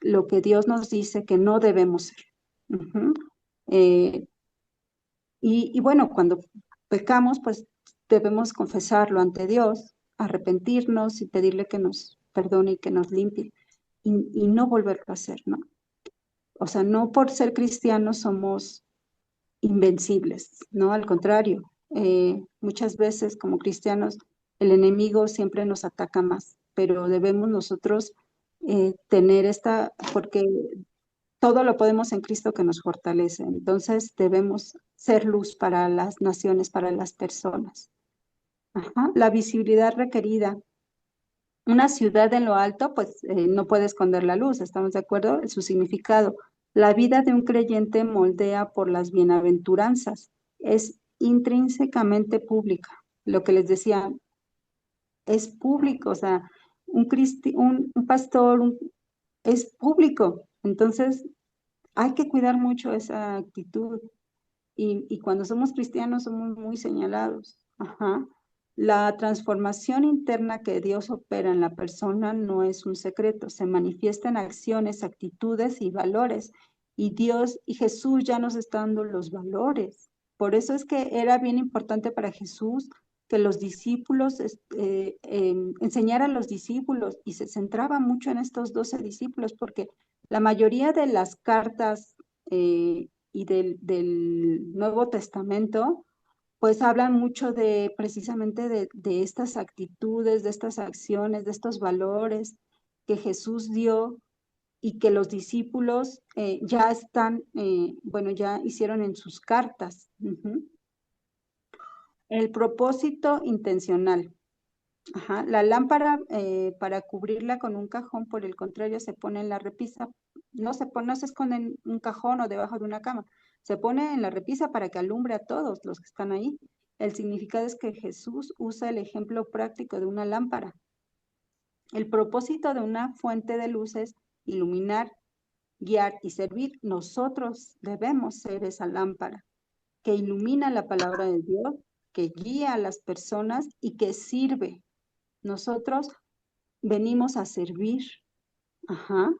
lo que Dios nos dice que no debemos ser. Eh, y bueno, cuando pecamos, pues debemos confesarlo ante Dios, arrepentirnos y pedirle que nos perdone y que nos limpie y no volverlo a hacer, ¿no? O sea, no por ser cristianos somos invencibles, ¿no? Al contrario, muchas veces como cristianos el enemigo siempre nos ataca más, pero debemos nosotros tener porque todo lo podemos en Cristo que nos fortalece. Entonces debemos ser luz para las naciones, para las personas. Ajá. La visibilidad requerida. Una ciudad en lo alto, pues no puede esconder la luz, ¿estamos de acuerdo? Su significado. La vida de un creyente moldea por las bienaventuranzas. Es intrínsecamente pública. Lo que les decía, es público, o sea, un pastor es público. Entonces, hay que cuidar mucho esa actitud. Y cuando somos cristianos somos muy señalados. Ajá. La transformación interna que Dios opera en la persona no es un secreto, se manifiesta en acciones, actitudes y valores. Y Dios y Jesús ya nos está dando los valores. Por eso es que era bien importante para Jesús que los discípulos enseñara a los discípulos y se centraba mucho en estos 12 discípulos porque la mayoría de las cartas y del Nuevo Testamento, pues hablan mucho de precisamente de estas actitudes, de estas acciones, de estos valores que Jesús dio y que los discípulos ya están, bueno, ya hicieron en sus cartas. Ujú. El propósito intencional. Ajá. La lámpara, para cubrirla con un cajón, por el contrario, se pone en la repisa. No se esconde en un cajón o debajo de una cama. Se pone en la repisa para que alumbre a todos los que están ahí. El significado es que Jesús usa el ejemplo práctico de una lámpara. El propósito de una fuente de luz es iluminar, guiar y servir. Nosotros debemos ser esa lámpara que ilumina la palabra de Dios, que guía a las personas y que sirve. Nosotros venimos a servir. Ajá.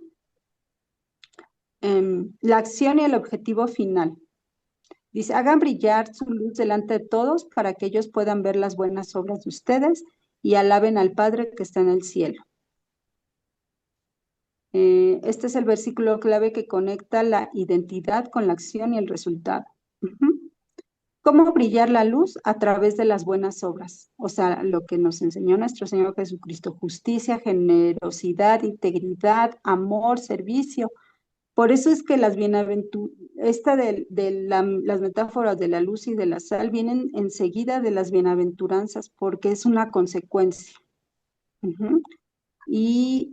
La acción y el objetivo final. Dice, hagan brillar su luz delante de todos para que ellos puedan ver las buenas obras de ustedes y alaben al Padre que está en el cielo. Este es el versículo clave que conecta la identidad con la acción y el resultado. ¿Cómo brillar la luz? A través de las buenas obras. O sea, lo que nos enseñó nuestro Señor Jesucristo: justicia, generosidad, integridad, amor, servicio. Por eso es que las las metáforas de la luz y de la sal vienen enseguida de las bienaventuranzas, porque es una consecuencia. Y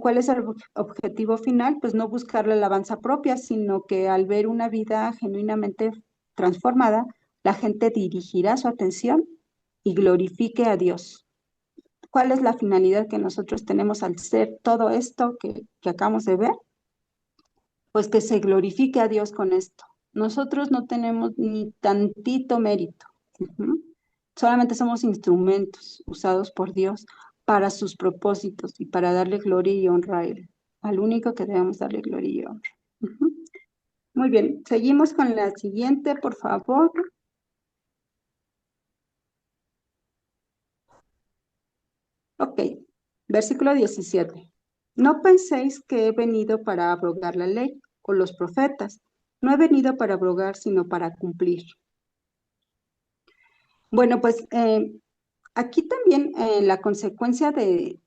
¿cuál es el objetivo final? Pues no buscar la alabanza propia, sino que al ver una vida genuinamente transformada, la gente dirigirá su atención y glorifique a Dios. ¿Cuál es la finalidad que nosotros tenemos al ser todo esto que acabamos de ver? Pues que se glorifique a Dios con esto. Nosotros no tenemos ni tantito mérito. Solamente somos instrumentos usados por Dios para sus propósitos y para darle gloria y honra a Él, al único que debemos darle gloria y honra. Muy bien, seguimos con la siguiente, por favor. Ok, versículo 17. No penséis que he venido para abrogar la ley o los profetas. No he venido para abrogar, sino para cumplir. Bueno, pues aquí también la consecuencia de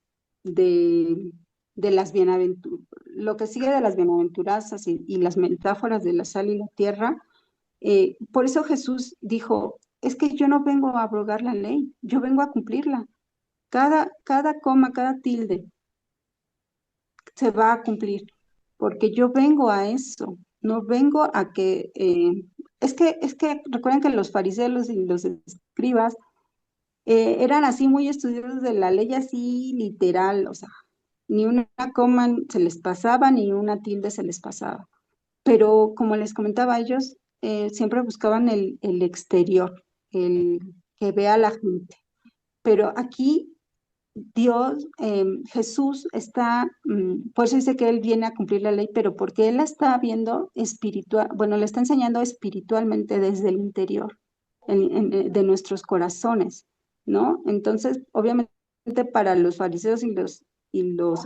las bienaventuranzas, lo que sigue de las bienaventuranzas y las metáforas de la sal y la tierra, por eso Jesús dijo, es que yo no vengo a abrogar la ley, yo vengo a cumplirla. Cada coma, cada tilde se va a cumplir, porque yo vengo a eso, no vengo a que, es que recuerden que los fariseos y los escribas eran así muy estudiosos de la ley, así literal, o sea, ni una coma se les pasaba, ni una tilde se les pasaba. Pero como les comentaba, ellos siempre buscaban el exterior, el que vea a la gente. Pero aquí Dios, Jesús está, por eso dice que Él viene a cumplir la ley, pero porque Él la está viendo espiritual, bueno, le está enseñando espiritualmente desde el interior de nuestros corazones, ¿no? Entonces, obviamente para los fariseos y los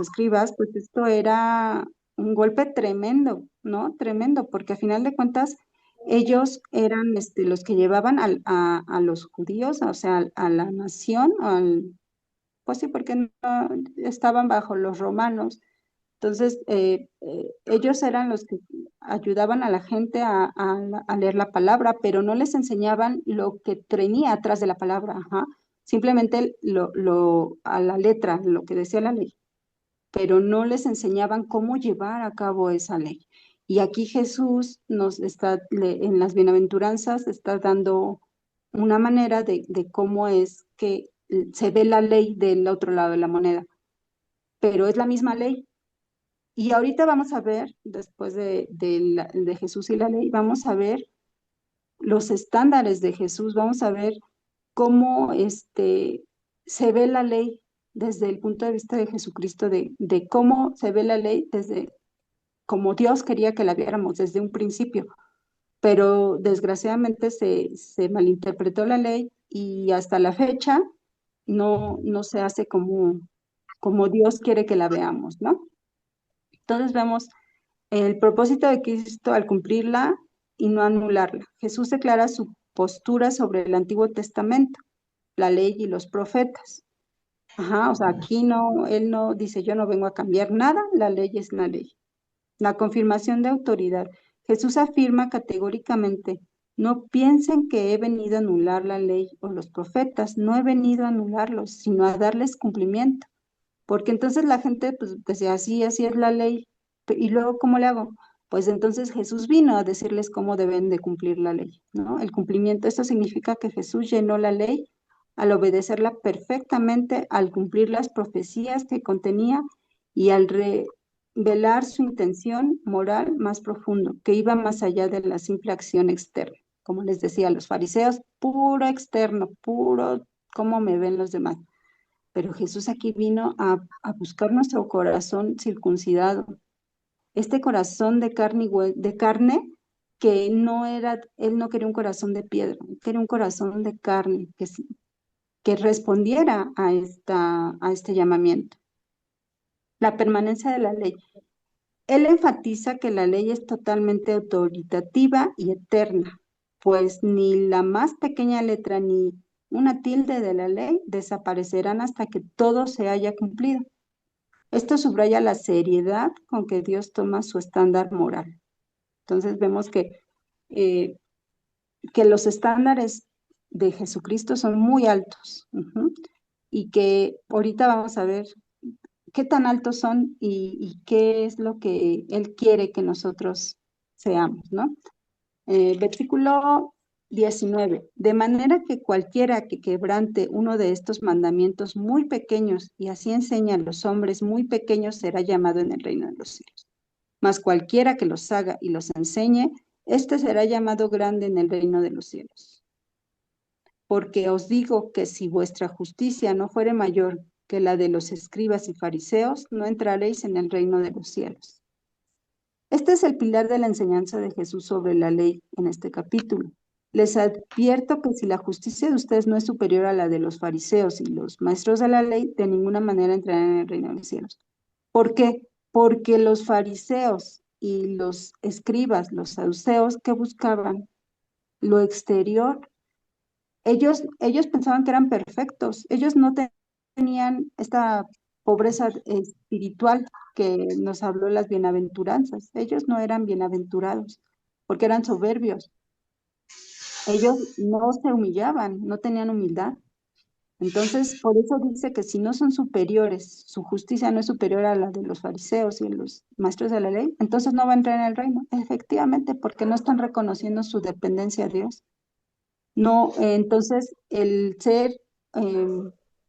escribas, pues esto era un golpe tremendo, ¿no? Tremendo, porque a final de cuentas ellos eran los que llevaban a los judíos, o sea, a la nación, pues sí, porque no estaban bajo los romanos, Entonces, ellos eran los que ayudaban a la gente a leer la palabra, pero no les enseñaban lo que tenía atrás de la palabra, ajá. Simplemente a la letra, lo que decía la ley, pero no les enseñaban cómo llevar a cabo esa ley. Y aquí Jesús nos está, en las bienaventuranzas, está dando una manera de cómo es que se ve la ley del otro lado de la moneda, pero es la misma ley. Y ahorita vamos a ver, después de Jesús y la ley, vamos a ver los estándares de Jesús, vamos a ver cómo se ve la ley desde el punto de vista de Jesucristo, de cómo se ve la ley desde como Dios quería que la viéramos desde un principio. Pero desgraciadamente se malinterpretó la ley y hasta la fecha no se hace como Dios quiere que la veamos, ¿no? Entonces vemos el propósito de Cristo al cumplirla y no anularla. Jesús declara su postura sobre el Antiguo Testamento, la ley y los profetas. Ajá, o sea, aquí no, él no dice, yo no vengo a cambiar nada, la ley es la ley. La confirmación de autoridad. Jesús afirma categóricamente, no piensen que he venido a anular la ley o los profetas, no he venido a anularlos, sino a darles cumplimiento. Porque entonces la gente pues decía, así es la ley. Y luego, ¿cómo le hago? Pues entonces Jesús vino a decirles cómo deben de cumplir la ley, ¿no? El cumplimiento, esto significa que Jesús llenó la ley al obedecerla perfectamente, al cumplir las profecías que contenía y al revelar su intención moral más profundo, que iba más allá de la simple acción externa. Como les decía a los fariseos, puro externo, puro cómo me ven los demás. Pero Jesús aquí vino a buscar nuestro corazón circuncidado, este corazón de carne, de carne que no era, él no quería un corazón de piedra, quería un corazón de carne que respondiera a este llamamiento. La permanencia de la ley. Él enfatiza que la ley es totalmente autoritativa y eterna, pues ni la más pequeña letra ni una tilde de la ley desaparecerán hasta que todo se haya cumplido. Esto subraya la seriedad con que Dios toma su estándar moral. Entonces vemos eh, que los estándares de Jesucristo son muy altos, y que ahorita vamos a ver qué tan altos son y qué es lo que Él quiere que nosotros seamos, ¿no? Versículo 19. De manera que cualquiera que quebrante uno de estos mandamientos muy pequeños y así enseña a los hombres muy pequeños será llamado en el reino de los cielos. Mas cualquiera que los haga y los enseñe, éste será llamado grande en el reino de los cielos. Porque os digo que si vuestra justicia no fuere mayor que la de los escribas y fariseos, no entraréis en el reino de los cielos. Este es el pilar de la enseñanza de Jesús sobre la ley en este capítulo. Les advierto que si la justicia de ustedes no es superior a la de los fariseos y los maestros de la ley, de ninguna manera entrarán en el reino de los cielos. ¿Por qué? Porque los fariseos y los escribas, los saduceos, ¿qué buscaban? Lo exterior. Ellos pensaban que eran perfectos. Ellos no tenían esta pobreza espiritual que nos habló las bienaventuranzas. Ellos no eran bienaventurados porque eran soberbios. Ellos no se humillaban, no tenían humildad. Entonces, por eso dice que si no son superiores, su justicia no es superior a la de los fariseos y los maestros de la ley, entonces no va a entrar en el reino. Efectivamente, porque no están reconociendo su dependencia a Dios. No, entonces el ser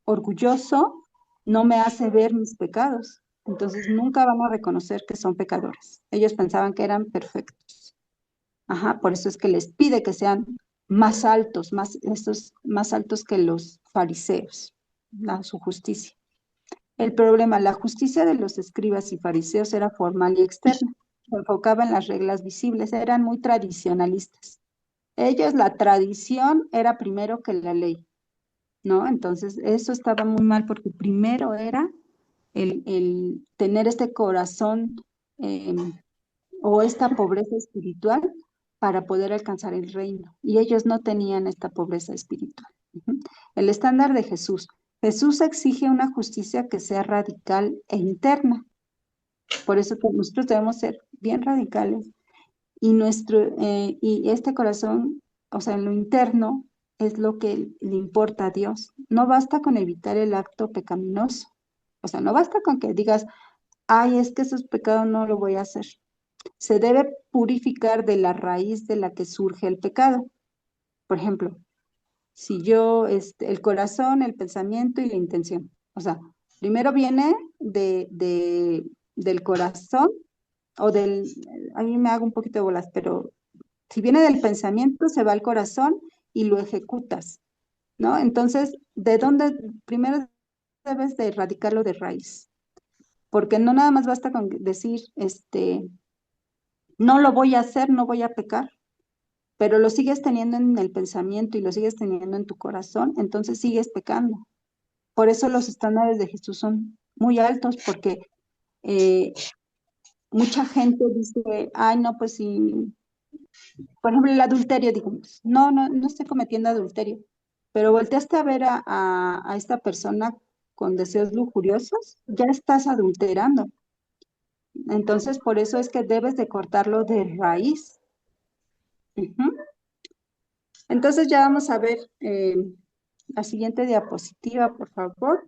orgulloso no me hace ver mis pecados. Entonces nunca van a reconocer que son pecadores. Ellos pensaban que eran perfectos. Ajá, por eso es que les pide que sean más altos, más altos que los fariseos, su justicia. El problema, la justicia de los escribas y fariseos era formal y externa. Se enfocaba en las reglas visibles, eran muy tradicionalistas. Ellos, la tradición era primero que la ley, ¿no? Entonces, eso estaba muy mal porque primero era el tener este corazón o esta pobreza espiritual para poder alcanzar el reino. Y ellos no tenían esta pobreza espiritual. El estándar de Jesús. Jesús exige una justicia que sea radical e interna. Por eso nosotros debemos ser bien radicales y y este corazón, o sea, en lo interno es lo que le importa a Dios. No basta con evitar el acto pecaminoso. O sea, no basta con que digas, ay, es que eso es pecado, no lo voy a hacer. Se debe purificar de la raíz de la que surge el pecado. Por ejemplo, si yo, el corazón, el pensamiento y la intención. O sea, primero viene del corazón o a mí me hago un poquito de bolas, pero si viene del pensamiento, se va al corazón y lo ejecutas, ¿no? Entonces, ¿de dónde? Primero debes de erradicarlo de raíz, porque no nada más basta con decir, no lo voy a hacer, no voy a pecar, pero lo sigues teniendo en el pensamiento y lo sigues teniendo en tu corazón, entonces sigues pecando. Por eso los estándares de Jesús son muy altos, porque eh, mucha gente dice, ay, no, pues sí, por ejemplo, el adulterio, digamos, no estoy cometiendo adulterio, pero volteaste a ver a esta persona con deseos lujuriosos, ya estás adulterando. Entonces, por eso es que debes de cortarlo de raíz. Ujú. Entonces, ya vamos a ver la siguiente diapositiva, por favor.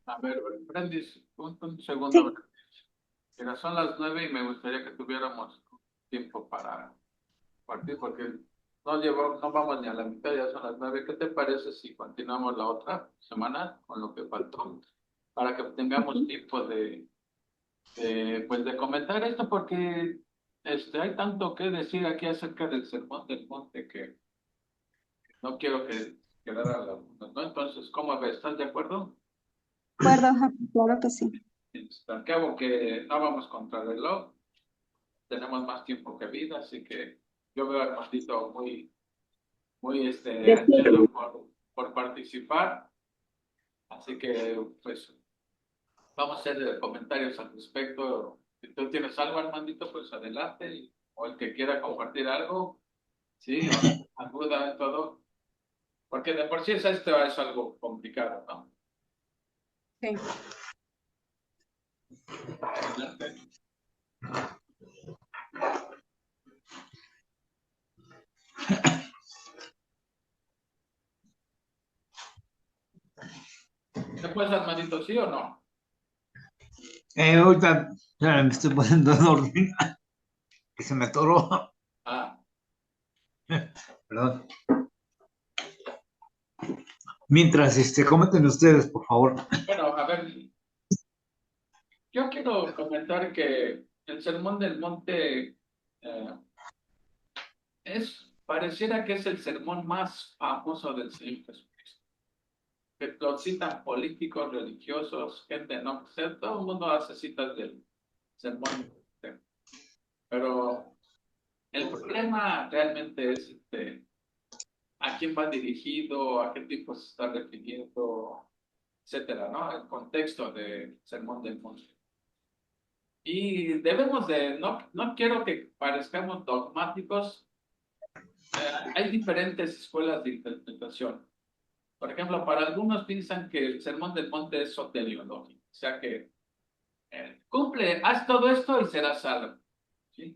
A ver, Brandis, un segundo. Sí, Brandis. Mira, son las 9 y me gustaría que tuviéramos tiempo para partir porque no vamos ni a la mitad, ya son las 9. ¿Qué te parece si continuamos la otra semana con lo que faltó? Para que tengamos ujú. tiempo pues de comentar esto porque hay tanto que decir aquí acerca del Sermón del Monte que no quiero que quedara a lagunas, ¿no? Entonces, ¿cómo ves? ¿Estás de acuerdo? De acuerdo, ajá, claro que sí. Al cabo que no vamos contra el reloj, tenemos más tiempo que vida, así que yo veo al Martito muy ansioso por participar, así que pues vamos a hacer comentarios al respecto. Si tú tienes algo, Armandito, pues adelante, o el que quiera compartir algo, sí, o ayuda en todo, porque de por sí esto es algo complicado, ¿no? Sí. Adelante. ¿Después, Armandito, sí o no? Ahorita ya me estoy poniendo en orden, que se me atoró. Ah, Perdón. Mientras, comenten ustedes, por favor. bueno, a ver, yo quiero comentar que el Sermón del Monte pareciera que es el sermón más famoso del Señor Jesucristo. Que lo citan políticos, religiosos, gente, no, o sea, todo el mundo hace citas del sermón. Pero el problema realmente es a quién va dirigido, a qué tipo se está refiriendo, etcétera, ¿no? El contexto del sermón del monte. Y debemos no quiero que parezcamos dogmáticos. Hay diferentes escuelas de interpretación. Por ejemplo, para algunos piensan que el sermón del monte es soteriológico, o sea que haz todo esto y serás salvo, ¿sí?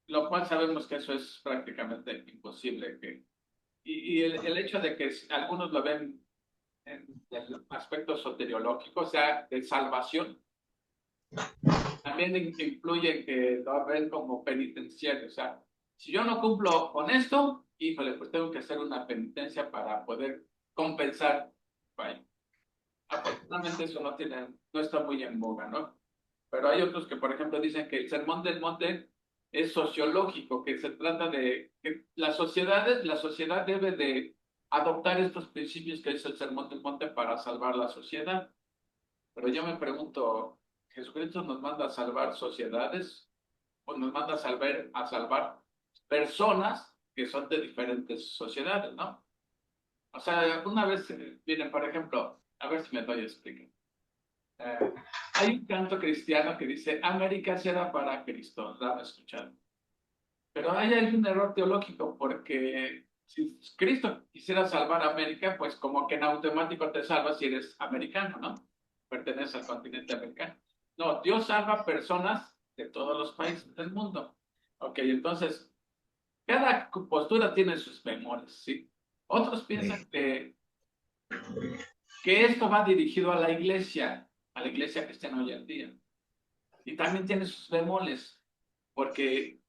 Lo cual sabemos que eso es prácticamente imposible. Y el hecho de que algunos lo ven en el aspecto soteriológico, o sea, de salvación, también influye en que lo ven como penitenciario. O sea, si yo no cumplo con esto, híjole, pues tengo que hacer una penitencia para poder compensar. Vaya. Afortunadamente eso no está muy en boga, ¿no? Pero hay otros que, por ejemplo, dicen que el sermón del monte es sociológico, que se trata de que la sociedad debe de adoptar estos principios que es el sermón del monte para salvar la sociedad. Pero yo me pregunto, ¿Jesucristo nos manda a salvar sociedades o nos manda a salvar personas que son de diferentes sociedades, ¿no? O sea, una vez vienen, por ejemplo, a ver si me doy a explicar. Eh, hay un canto cristiano que dice, América será para Cristo, ¿lo han escuchado? Pero ahí hay un error teológico, porque si Cristo quisiera salvar a América, pues como que en automático te salvas si eres americano, ¿no? pertenece al continente americano. No, Dios salva personas de todos los países del mundo. Ok, entonces, cada postura tiene sus bemoles, ¿sí? Otros piensan que esto va dirigido a la iglesia cristiana hoy en día. Y también tiene sus bemoles, porque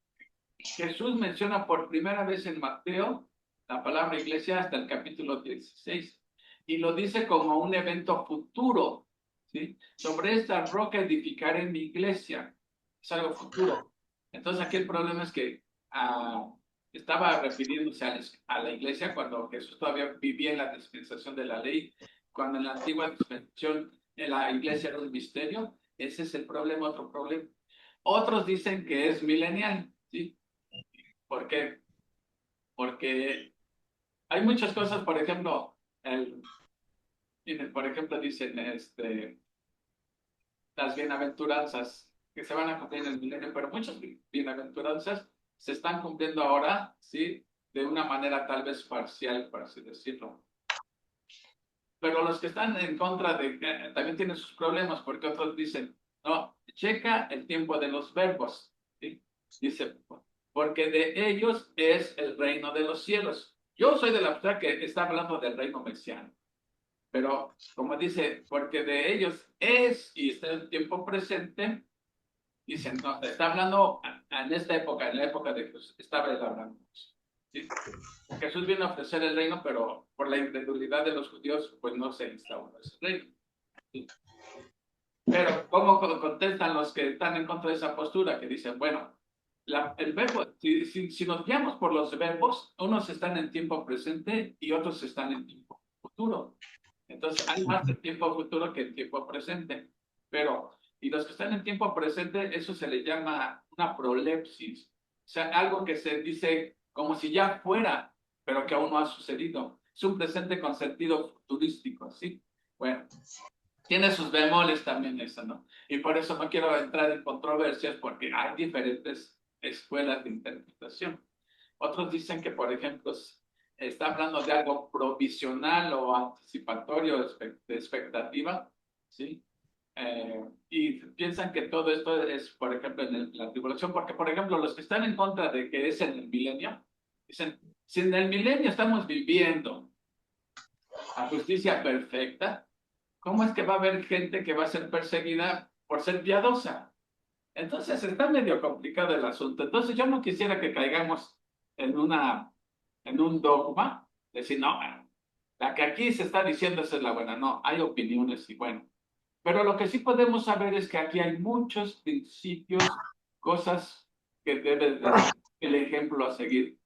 Jesús menciona por primera vez en Mateo la palabra iglesia hasta el capítulo 16 y lo dice como un evento futuro, ¿sí? Sobre esta roca edificaré mi iglesia. Es algo futuro. Entonces aquí el problema es que estaba refiriéndose a la iglesia cuando Jesús todavía vivía en la dispensación de la ley, cuando en la antigua dispensación la iglesia era un misterio. Ese es el problema, otro problema. Otros dicen que es milenial, ¿sí? ¿Por qué? Porque hay muchas cosas, por ejemplo, por ejemplo dicen las bienaventuranzas que se van a cumplir en el milenio, pero muchas bienaventuranzas se están cumpliendo ahora, ¿sí? De una manera tal vez parcial, por así decirlo. Pero los que están en contra también tienen sus problemas, porque otros dicen, no, checa el tiempo de los verbos, ¿sí? Dice, porque de ellos es el reino de los cielos. Yo soy de la persona que está hablando del reino mesiánico, pero como dice, porque de ellos es y está en el tiempo presente, dicen, no, está hablando en esta época, en la época de Jesús, estaba hablando. ¿Sí? Jesús vino a ofrecer el reino, pero por la incredulidad de los judíos, pues no se instauró ese reino. ¿Sí? Pero, ¿cómo contestan los que están en contra de esa postura? Que dicen, bueno, el verbo, si nos guiamos por los verbos, unos están en tiempo presente y otros están en tiempo futuro. Entonces, hay más de tiempo futuro que en tiempo presente. Pero, y los que están en tiempo presente, eso se le llama una prolepsis. O sea, algo que se dice como si ya fuera, pero que aún no ha sucedido. Es un presente con sentido futurístico, ¿sí? Bueno, tiene sus bemoles también eso, ¿no? Y por eso no quiero entrar en controversias porque hay diferentes escuelas de interpretación. Otros dicen que, por ejemplo, está hablando de algo provisional o anticipatorio de expectativa, ¿sí? Y piensan que todo esto es, por ejemplo, en la tribulación, porque, por ejemplo, los que están en contra de que es en el milenio, dicen, si en el milenio estamos viviendo a justicia perfecta, ¿cómo es que va a haber gente que va a ser perseguida por ser piadosa? Entonces está medio complicado el asunto. Entonces yo no quisiera que caigamos en un dogma, decir, no, la que aquí se está diciendo esa es la buena. No, hay opiniones y bueno. Pero lo que sí podemos saber es que aquí hay muchos principios, cosas que debe de ser el ejemplo a seguir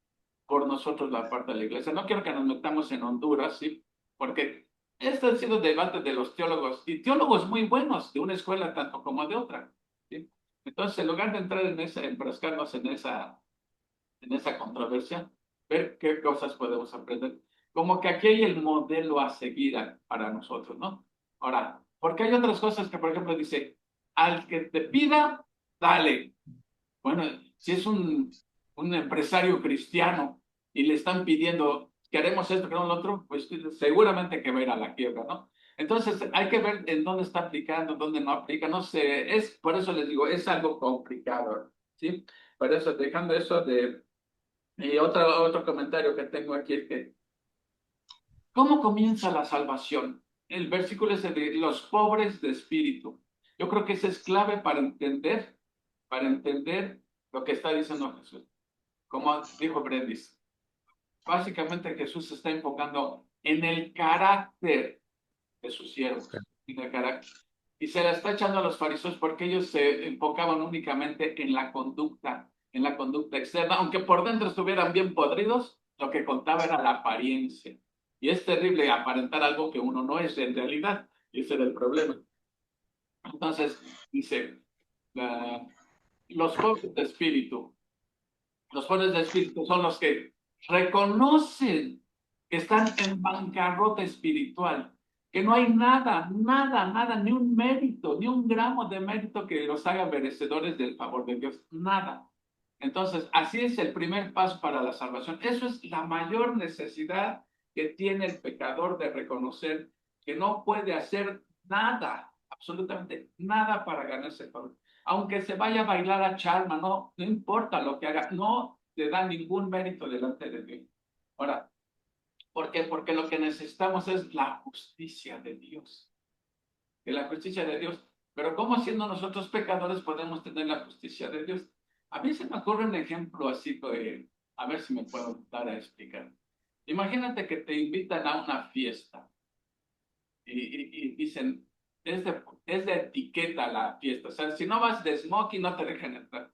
por nosotros la parte de la iglesia. No quiero que nos metamos en Honduras, ¿sí? Porque este ha sido el debate de los teólogos, y teólogos muy buenos, de una escuela tanto como de otra, ¿sí? Entonces, en lugar de entrar enfrascarnos en esa controversia, ver qué cosas podemos aprender. Como que aquí hay el modelo a seguir para nosotros, ¿no? Ahora, porque hay otras cosas que, por ejemplo, dice, al que te pida, dale. Bueno, si es un empresario cristiano y le están pidiendo, queremos esto, queremos lo otro, pues seguramente que va a ir a la quiebra, ¿no? Entonces, hay que ver en dónde está aplicando, dónde no aplica, no sé, por eso les digo, es algo complicado, ¿sí? Por eso, dejando eso y otro comentario que tengo aquí es que, ¿cómo comienza la salvación? El versículo es el de los pobres de espíritu. Yo creo que eso es clave para entender lo que está diciendo Jesús. Como dijo Brendis, básicamente Jesús se está enfocando en el carácter de sus siervos, en el carácter. Y se la está echando a los fariseos porque ellos se enfocaban únicamente en la conducta externa, aunque por dentro estuvieran bien podridos, lo que contaba era la apariencia. Y es terrible aparentar algo que uno no es en realidad, y ese era el problema. Entonces, dice, los pobres de espíritu. Los pobres de espíritu son los que reconocen que están en bancarrota espiritual, que no hay nada, ni un mérito, ni un gramo de mérito que los haga merecedores del favor de Dios, nada. Entonces, así es el primer paso para la salvación. Eso es la mayor necesidad que tiene el pecador de reconocer que no puede hacer nada, absolutamente nada para ganarse el favor. Aunque se vaya a bailar a Charma, no importa lo que haga, no le da ningún mérito delante de Dios. Ahora, ¿por qué? Porque lo que necesitamos es la justicia de Dios. De la justicia de Dios. Pero ¿cómo siendo nosotros pecadores podemos tener la justicia de Dios? A mí se me ocurre un ejemplo así, a ver si me puedo dar a explicar. Imagínate que te invitan a una fiesta y dicen, es de etiqueta la fiesta. O sea, si no vas de smoking no te dejan entrar.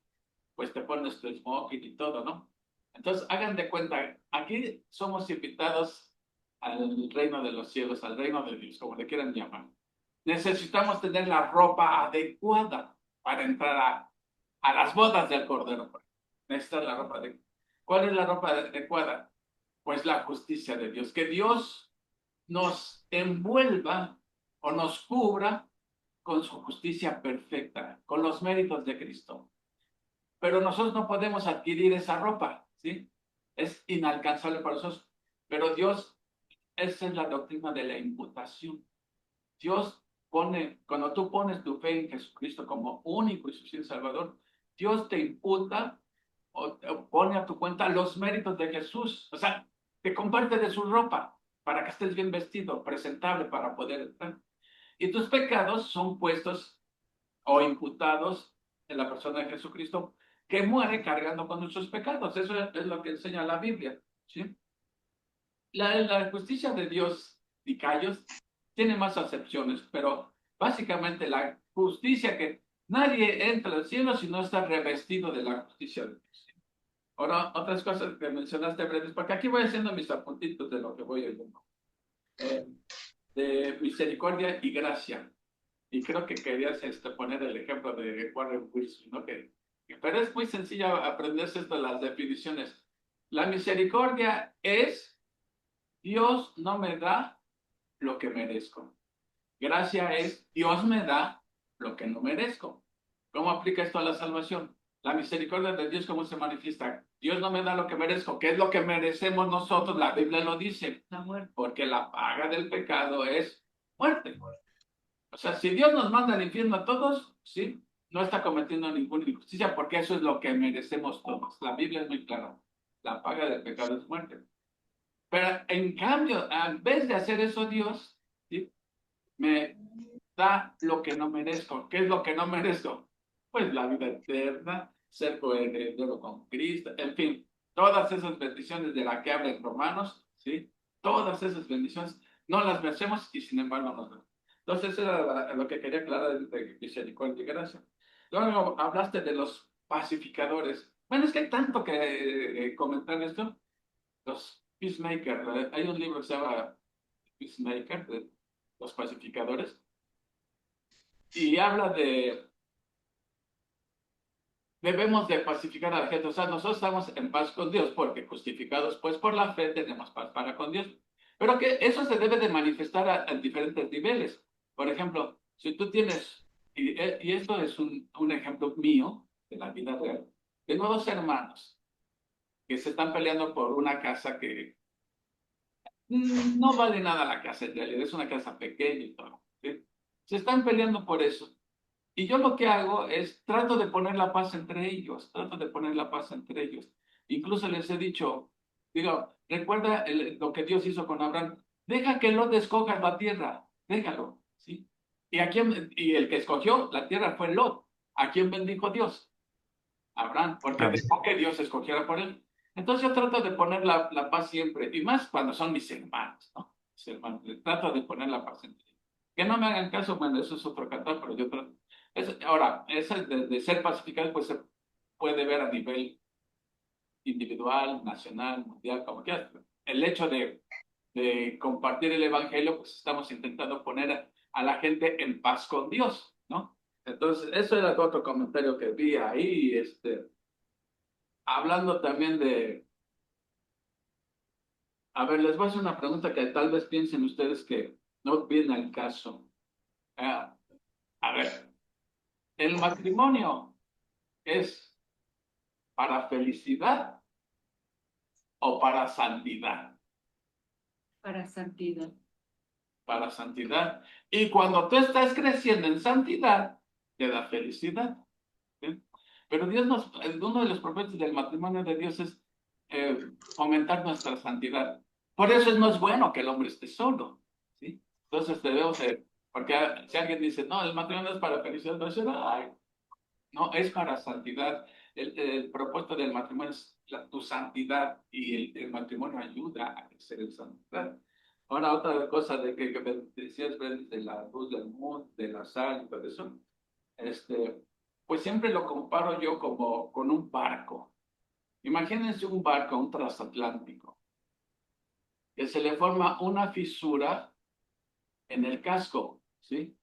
Pues te pones tu smoking y todo, ¿no? Entonces, hagan de cuenta, aquí somos invitados al reino de los cielos, al reino de Dios, como le quieran llamar. Necesitamos tener la ropa adecuada para entrar a las bodas del Cordero. Necesitas la ropa adecuada. ¿Cuál es la ropa adecuada? Pues la justicia de Dios. Que Dios nos envuelva o nos cubra con su justicia perfecta, con los méritos de Cristo. Pero nosotros no podemos adquirir esa ropa, ¿sí? Es inalcanzable para nosotros. Pero Dios, esa es la doctrina de la imputación. Dios cuando tú pones tu fe en Jesucristo como único y suficiente Salvador, Dios te imputa o te pone a tu cuenta los méritos de Jesús. O sea, te comparte de su ropa para que estés bien vestido, presentable para poder entrar. Y tus pecados son puestos o imputados en la persona de Jesucristo, que muere cargando con nuestros pecados. Eso es lo que enseña la Biblia, ¿sí? La justicia de Dios, Nicayos, tiene más acepciones, pero básicamente la justicia que nadie entra al cielo si no está revestido de la justicia de Dios. Ahora, otras cosas que mencionaste, breves, porque aquí voy haciendo mis apuntitos de lo que voy oyendo. De misericordia y gracia. Y creo que querías poner el ejemplo de Warren Wilson, ¿no? Pero es muy sencillo aprenderse esto, las definiciones. La misericordia es Dios no me da lo que merezco. Gracia es Dios me da lo que no merezco. ¿Cómo aplica esto a la salvación? La misericordia de Dios, ¿cómo se manifiesta? Dios no me da lo que merezco. ¿Qué es lo que merecemos nosotros? La Biblia lo dice. La muerte. Porque la paga del pecado es muerte. O sea, si Dios nos manda al infierno a todos, sí, no está cometiendo ninguna injusticia porque eso es lo que merecemos todos. La Biblia es muy clara. La paga del pecado es muerte. Pero en cambio, en vez de hacer eso Dios, ¿sí?, me da lo que no merezco. ¿Qué es lo que no merezco? Pues la vida eterna, ser coheredero con Cristo, en fin, todas esas bendiciones de las que habla en Romanos, ¿sí? Todas esas bendiciones no las merecemos y sin embargo nos dan. Entonces, eso era lo que quería aclarar de misericordia y gracia. Luego hablaste de los pacificadores. Bueno, es que hay tanto que comentar en esto. Los peacemakers, hay un libro que se llama Peacemaker, de los pacificadores, y habla debemos de pacificar a la gente. O sea, nosotros estamos en paz con Dios porque justificados pues por la fe tenemos paz para con Dios. Pero que eso se debe de manifestar a diferentes niveles. Por ejemplo, si tú tienes, y esto es un ejemplo mío de la vida real, tengo dos hermanos que se están peleando por una casa que no vale nada la casa en realidad, es una casa pequeña y todo, ¿sí? Se están peleando por eso. Y yo lo que hago es trato de poner la paz entre ellos, trato de poner la paz entre ellos. Incluso les he dicho, digo, recuerda lo que Dios hizo con Abraham, deja que Lot escoja la tierra, déjalo, ¿sí? Y el que escogió la tierra fue Lot. ¿A quién bendijo Dios? Abraham, porque dejó que Dios escogiera por él. Entonces yo trato de poner la paz siempre, y más cuando son mis hermanos, ¿no? Mis hermanos, trato de poner la paz entre ellos. Que no me hagan caso, bueno, eso es otro cantar, pero yo trato. Ahora, eso de ser pacificado, pues se puede ver a nivel individual, nacional, mundial, como quieras. El hecho de compartir el evangelio, pues estamos intentando poner a la gente en paz con Dios, ¿no? Entonces, eso era otro comentario que vi ahí, hablando también a ver, les voy a hacer una pregunta que tal vez piensen ustedes que no viene al caso. A ver, ¿el matrimonio es para felicidad o para santidad? Para santidad. para santidad. Y cuando tú estás creciendo en santidad, te da felicidad. ¿Sí? Pero Dios uno de los propósitos del matrimonio de Dios es fomentar nuestra santidad. Por eso no es bueno que el hombre esté solo. ¿Sí? Entonces debemos, porque si alguien dice, no, el matrimonio es para felicidad, va a decir, ay, no, es para santidad. El propósito del matrimonio es tu santidad y el matrimonio ayuda a crecer en santidad. Ahora, otra cosa que decías, Brenda, de la luz del mundo, de la sal y todo eso, pues siempre lo comparo yo como con un barco. Imagínense un barco, un transatlántico, que se le forma una fisura en el casco, ¿sí?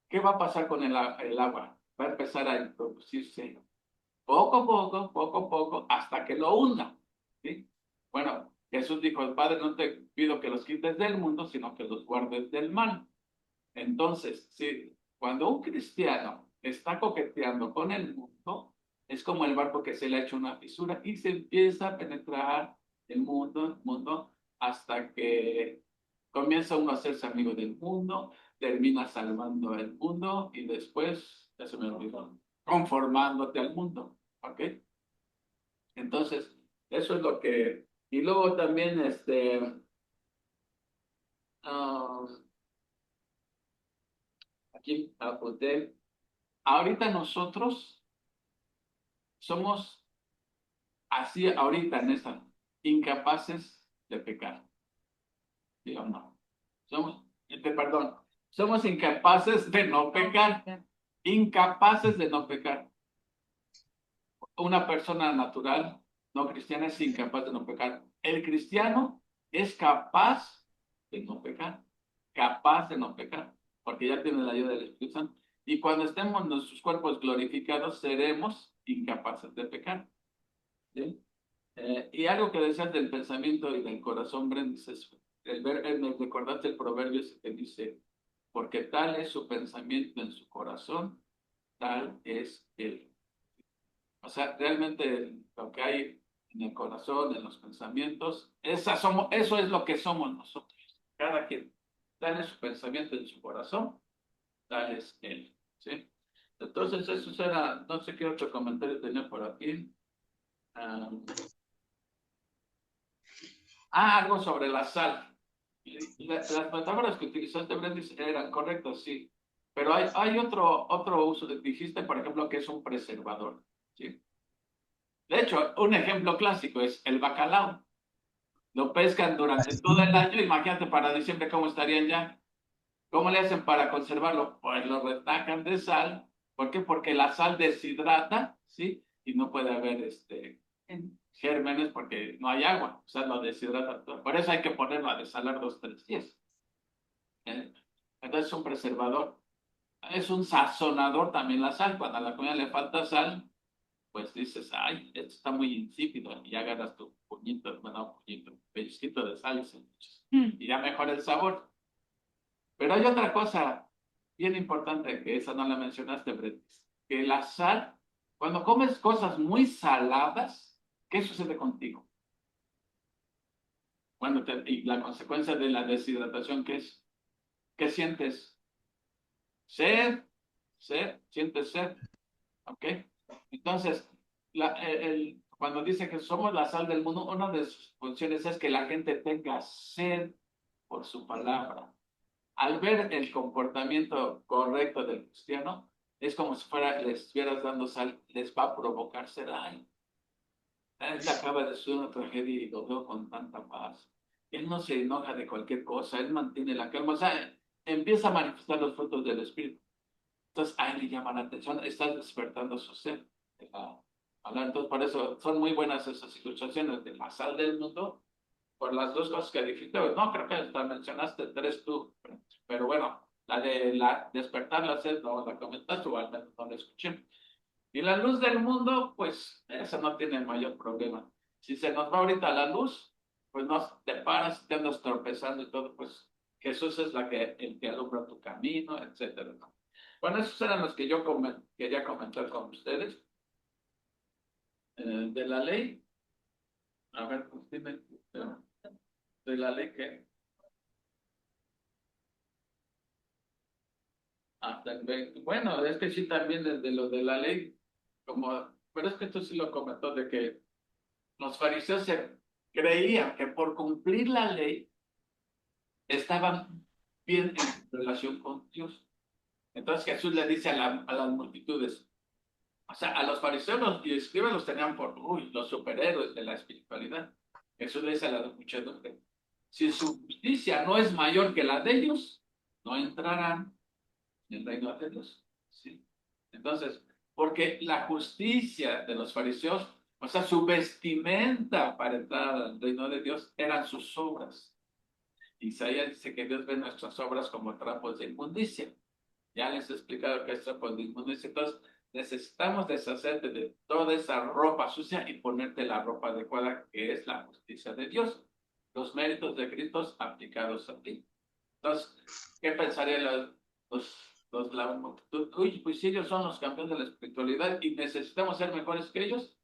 ¿Qué va a pasar con el agua? Va a empezar a introducirse poco a poco, hasta que lo hunda, ¿sí? Bueno, Jesús dijo, Padre, no te pido que los quites del mundo, sino que los guardes del mal. Entonces, sí, cuando un cristiano está coqueteando con el mundo, es como el barco que se le ha hecho una fisura y se empieza a penetrar el mundo, hasta que comienza uno a hacerse amigo del mundo, termina salvando el mundo y después, ya se me olvidó, conformándote al mundo, ¿ok? Entonces, eso es lo que... Y luego también, ah, aquí apunté, ahorita nosotros somos así, ahorita en esta, incapaces de pecar, ¿sí o no? Perdón, somos incapaces de no pecar, incapaces de no pecar. Una persona natural, no cristiana, es incapaz de no pecar. El cristiano es capaz de no pecar, capaz de no pecar, porque ya tiene la ayuda del Espíritu Santo. Y cuando estemos en nuestros cuerpos glorificados, seremos incapaces de pecar. ¿Sí? Y algo que decías del pensamiento y del corazón, Brent, dices, me recordaste el proverbio ese que dice, porque tal es su pensamiento en su corazón, tal es él. O sea, realmente lo que hay en el corazón, en los pensamientos, eso es lo que somos nosotros. Cada quien, tal es su pensamiento en su corazón, tal es él. ¿Sí? Entonces, eso era, no sé qué otro comentario tenía por aquí. Algo sobre la sal. Las metáforas que utilizaste, Brendis, eran correctas, sí. Pero hay otro uso. Dijiste, por ejemplo, que es un preservador. ¿Sí? De hecho, un ejemplo clásico es el bacalao. Lo pescan durante todo el año. Imagínate para diciembre cómo estarían ya. ¿Cómo le hacen para conservarlo? Pues lo retacan de sal. ¿Por qué? Porque la sal deshidrata, ¿sí? Y no puede haber gérmenes porque no hay agua. O sea, lo deshidrata todo. Por eso hay que ponerlo a desalar 2, 3 días. ¿Eh? Entonces es un preservador. Es un sazonador también la sal. Cuando a la comida le falta sal, pues dices, ay, esto está muy insípido. Y ya agarras tu puñito, bueno, puñito, pellizquito de sal y ya mejora el sabor. Pero hay otra cosa bien importante que esa no la mencionaste, Brett, que la sal, cuando comes cosas muy saladas, ¿qué sucede contigo? Bueno, y la consecuencia de la deshidratación, ¿qué es? ¿Qué sientes? Sed, sientes sed, ¿ok? Entonces, cuando dice que somos la sal del mundo, una de sus funciones es que la gente tenga sed por su palabra. Al ver el comportamiento correcto del cristiano, es como si les estuvieras dando sal, les va a provocar sed. Ay, él acaba de sufrir una tragedia y lo veo con tanta paz. Él no se enoja de cualquier cosa, él mantiene la calma, o sea, empieza a manifestar los frutos del Espíritu. Entonces, a él le llama la atención, está despertando su sed. Entonces, por eso son muy buenas esas ilustraciones de la sal del mundo, por las dos cosas que dijiste. No, creo que hasta mencionaste 3 tú, pero bueno, la de despertar la sed no la comentaste o al menos no la escuché. Y la luz del mundo, pues esa no tiene mayor problema. Si se nos va ahorita la luz, pues no te paras, te andas tropezando y todo, pues Jesús es el que alumbra tu camino, etcétera, ¿no? Bueno, esos eran los que yo quería comentar con ustedes. De la ley, a ver, pues dime, de la ley que... hasta el 20. Bueno, es que sí también desde lo de la ley, pero es que esto sí lo comentó, de que los fariseos creían que por cumplir la ley estaban bien en su relación con Dios. Entonces Jesús le dice a las multitudes, o sea, a los fariseos y escribas los tenían por los superhéroes de la espiritualidad. Jesús le dice a la muchedumbre, si su justicia no es mayor que la de ellos, no entrarán en el reino de Dios. ¿Sí? Entonces, porque la justicia de los fariseos, o sea, su vestimenta para entrar al reino de Dios eran sus obras. Isaías dice que Dios ve nuestras obras como trapos de inmundicia. Ya les he explicado que es trapos de inmundicia. Entonces, necesitamos deshacerte de toda esa ropa sucia y ponerte la ropa adecuada, que es la justicia de Dios. Los méritos de Cristo aplicados a ti. Entonces, ¿qué pensarían la multitud? Uy, pues si ellos son los campeones de la espiritualidad y necesitamos ser mejores que ellos.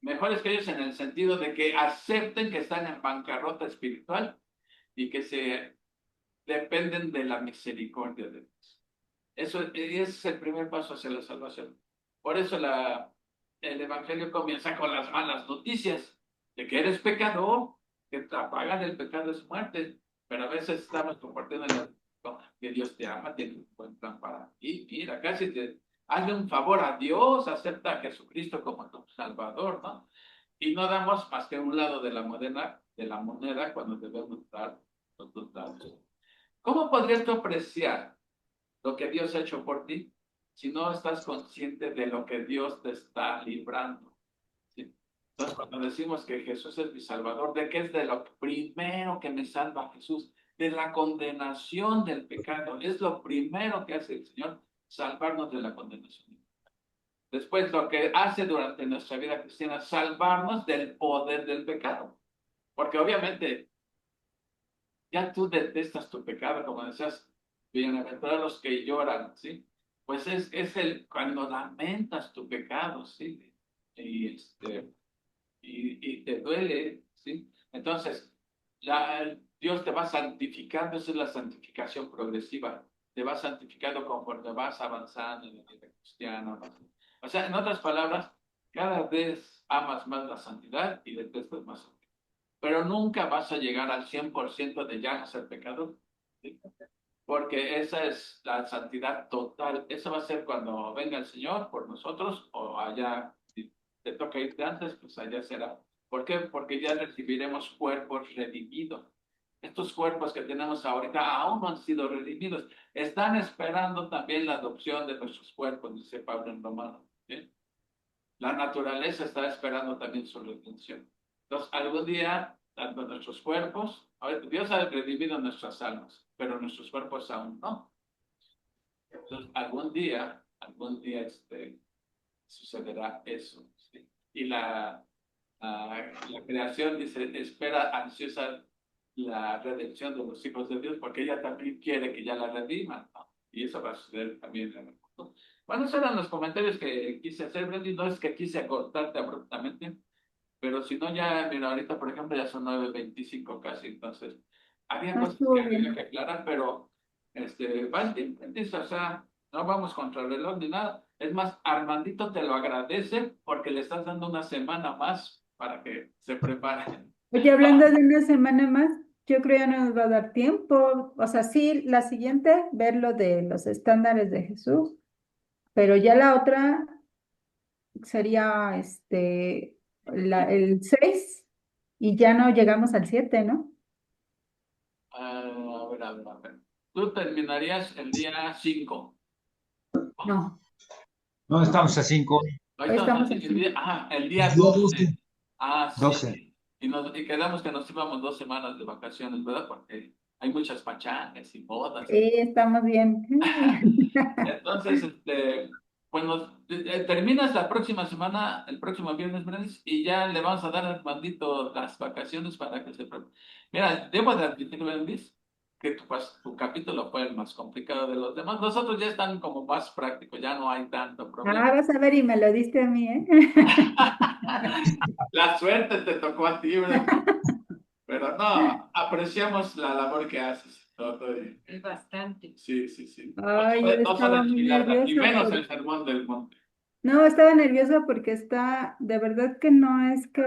Mejores que ellos en el sentido de que acepten que están en bancarrota espiritual y que se dependen de la misericordia de Dios. Ese es el primer paso hacia la salvación. Por eso el Evangelio comienza con las malas noticias de que eres pecador, que la paga del pecado es muerte, pero a veces estamos compartiendo que Dios te ama, tiene un buen plan para ti. Mira, casi hazle un favor a Dios, acepta a Jesucristo como tu Salvador, ¿no? Y no damos más que un lado de la moneda cuando debemos dar los dos lados. ¿Cómo podrías tú apreciar lo que Dios ha hecho por ti si no estás consciente de lo que Dios te está librando? ¿Sí? Entonces, cuando decimos que Jesús es mi Salvador, ¿de qué es de lo primero que me salva Jesús? De la condenación del pecado. Es lo primero que hace el Señor, salvarnos de la condenación. Después, lo que hace durante nuestra vida cristiana, salvarnos del poder del pecado. Porque obviamente ya tú detestas tu pecado, como decías, bienaventurados los que lloran, ¿sí? Pues cuando lamentas tu pecado, ¿sí? Y te duele, ¿sí? Entonces, Dios te va santificando, esa es la santificación progresiva, te va santificando conforme vas avanzando en la vida cristiana, ¿no? O sea, en otras palabras, cada vez amas más la santidad y detestas más el pecado. Pero nunca vas a llegar al 100% de ya no ser pecador, ¿sí? Porque esa es la santidad total. Eso va a ser cuando venga el Señor por nosotros o allá, si te toca irte antes, pues allá será. ¿Por qué? Porque ya recibiremos cuerpos redimidos. Estos cuerpos que tenemos ahorita aún no han sido redimidos. Están esperando también la adopción de nuestros cuerpos, dice Pablo en Romanos, ¿sí? La naturaleza está esperando también su redención. Entonces, algún día, tanto nuestros cuerpos, Dios ha redimido nuestras almas, pero nuestros cuerpos aún no. Entonces, algún día sucederá eso, ¿sí? Y la creación dice, espera ansiosa la redención de los hijos de Dios, porque ella también quiere que ya la rediman, ¿no? Y eso va a suceder también en el mundo. Bueno, esos eran los comentarios que quise hacer, Brendy. No es que quise cortarte abruptamente, pero si no, ya, mira, ahorita, por ejemplo, ya son 9:25 casi, entonces, había No cosas que estuvo había bien. que aclarar, pero, vas bien, Brendy, o sea, no vamos contra el reloj ni nada. Es más, Armandito te lo agradece porque le estás dando una semana más para que se prepare. Oye, hablando de una semana más, yo creo ya no nos va a dar tiempo. O sea, sí, la siguiente, ver lo de los estándares de Jesús, pero ya la otra sería el 6 y ya no llegamos al 7, ¿no? A ver. Tú terminarías el día 5. No, No, estamos a 5. Ahí hoy estamos estamos así, al 5. el día Día 12. 12. Ah, 12. sí. Y quedamos que nos íbamos 2 semanas de vacaciones, ¿verdad? Porque hay muchas pachangas y bodas. Sí, estamos bien. Entonces, pues terminas la próxima semana, el próximo viernes, Brenes, y ya le vamos a dar al bandito las vacaciones para que se prepare. Mira, debo de admitir, Brenes, que tu capítulo fue el más complicado de los demás. Los otros ya están como más prácticos, ya no hay tanto problema. Ah, vas a ver, y me lo diste a mí, ¿eh? La suerte te tocó a ti, Brenes. Pero no, apreciamos la labor que haces. No, estoy- Es bastante. Sí, sí, sí. Ay, yo No son estaba muy enchiladas, y nerviosa menos por... el sermón del monte. No, estaba nerviosa porque está, de verdad que no es que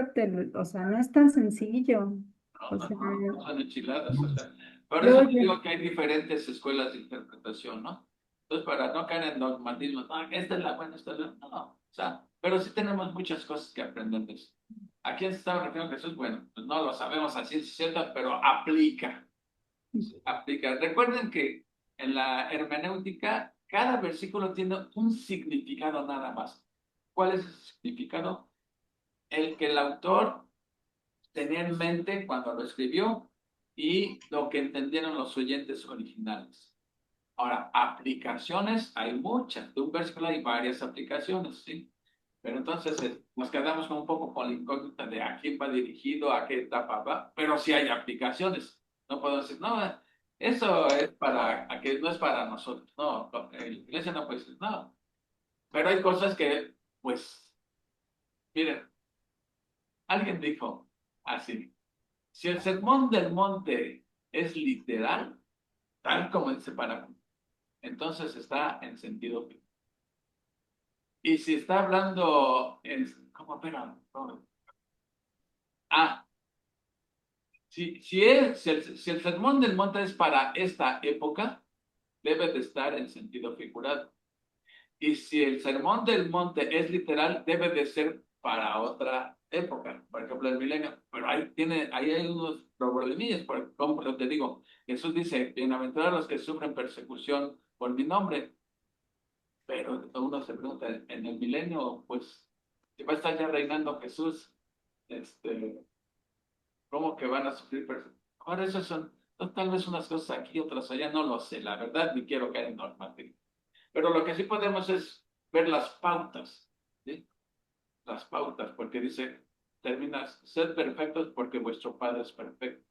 o sea, no es tan sencillo. No, O no, sea, no son enchiladas. O sea, por eso luego te digo que hay diferentes escuelas de interpretación, ¿no? Entonces, para no caer en dogmatismo, no, esta es la buena, esta es la... No, o sea, pero sí tenemos muchas cosas que aprender de eso. ¿A quién se estaba refiriendo Jesús? Bueno, pues no lo sabemos a ciencia cierta, pero aplica. Aplica. Recuerden que en la hermenéutica cada versículo tiene un significado nada más. ¿Cuál es el significado? El que el autor tenía en mente cuando lo escribió y lo que entendieron los oyentes originales. Ahora, aplicaciones hay muchas. De un versículo hay varias aplicaciones, ¿sí? Pero entonces nos quedamos un poco con la incógnita de a quién va dirigido, a qué etapa va, pero sí hay aplicaciones. No puedo decir, no, eso es para, a que no es para nosotros. No, la iglesia no puede decir, no. Pero hay cosas que, pues, miren, alguien dijo así, si el sermón del monte es literal, tal como dice para entonces está en sentido. Y si está hablando, ¿cómo? Espera, no. Ah, si el sermón del monte es para esta época, debe de estar en sentido figurado. Y si el sermón del monte es literal, debe de ser para otra época, por ejemplo, el milenio. Pero ahí hay unos problemillas, como te digo, Jesús dice, bienaventurados los que sufren persecución por mi nombre. Pero uno se pregunta, en el milenio, pues, si va a estar ya reinando Jesús, ¿cómo que van a sufrir persecución? Ahora, esas son tal vez unas cosas aquí, otras allá, no lo sé, la verdad, ni quiero caer en normativo. Pero lo que sí podemos es ver las pautas, ¿sí? Las pautas, porque dice, terminas, sed perfectos porque vuestro Padre es perfecto.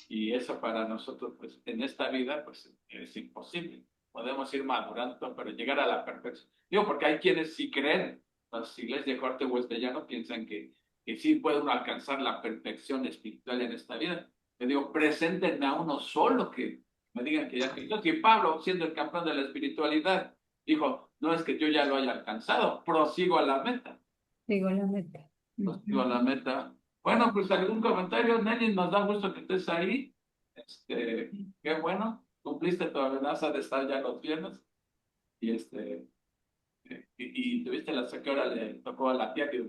Y eso para nosotros, pues, en esta vida, pues, es imposible. Podemos ir madurando, pero llegar a la perfección. Digo, porque hay quienes sí creen, las iglesias de corte huesdellano piensan que sí puede uno alcanzar la perfección espiritual en esta vida. Yo digo, preséntenme a uno solo que me digan que ya que yo, que Pablo, siendo el campeón de la espiritualidad, dijo, no es que yo ya lo haya alcanzado, prosigo a la meta. digo la meta. Prosigo a la meta. Bueno, pues algún comentario, Nelly, nos da gusto que estés ahí. Qué bueno, cumpliste tu amenaza de estar ya los viernes. Y y tuviste la que ahora le tocó a la tía que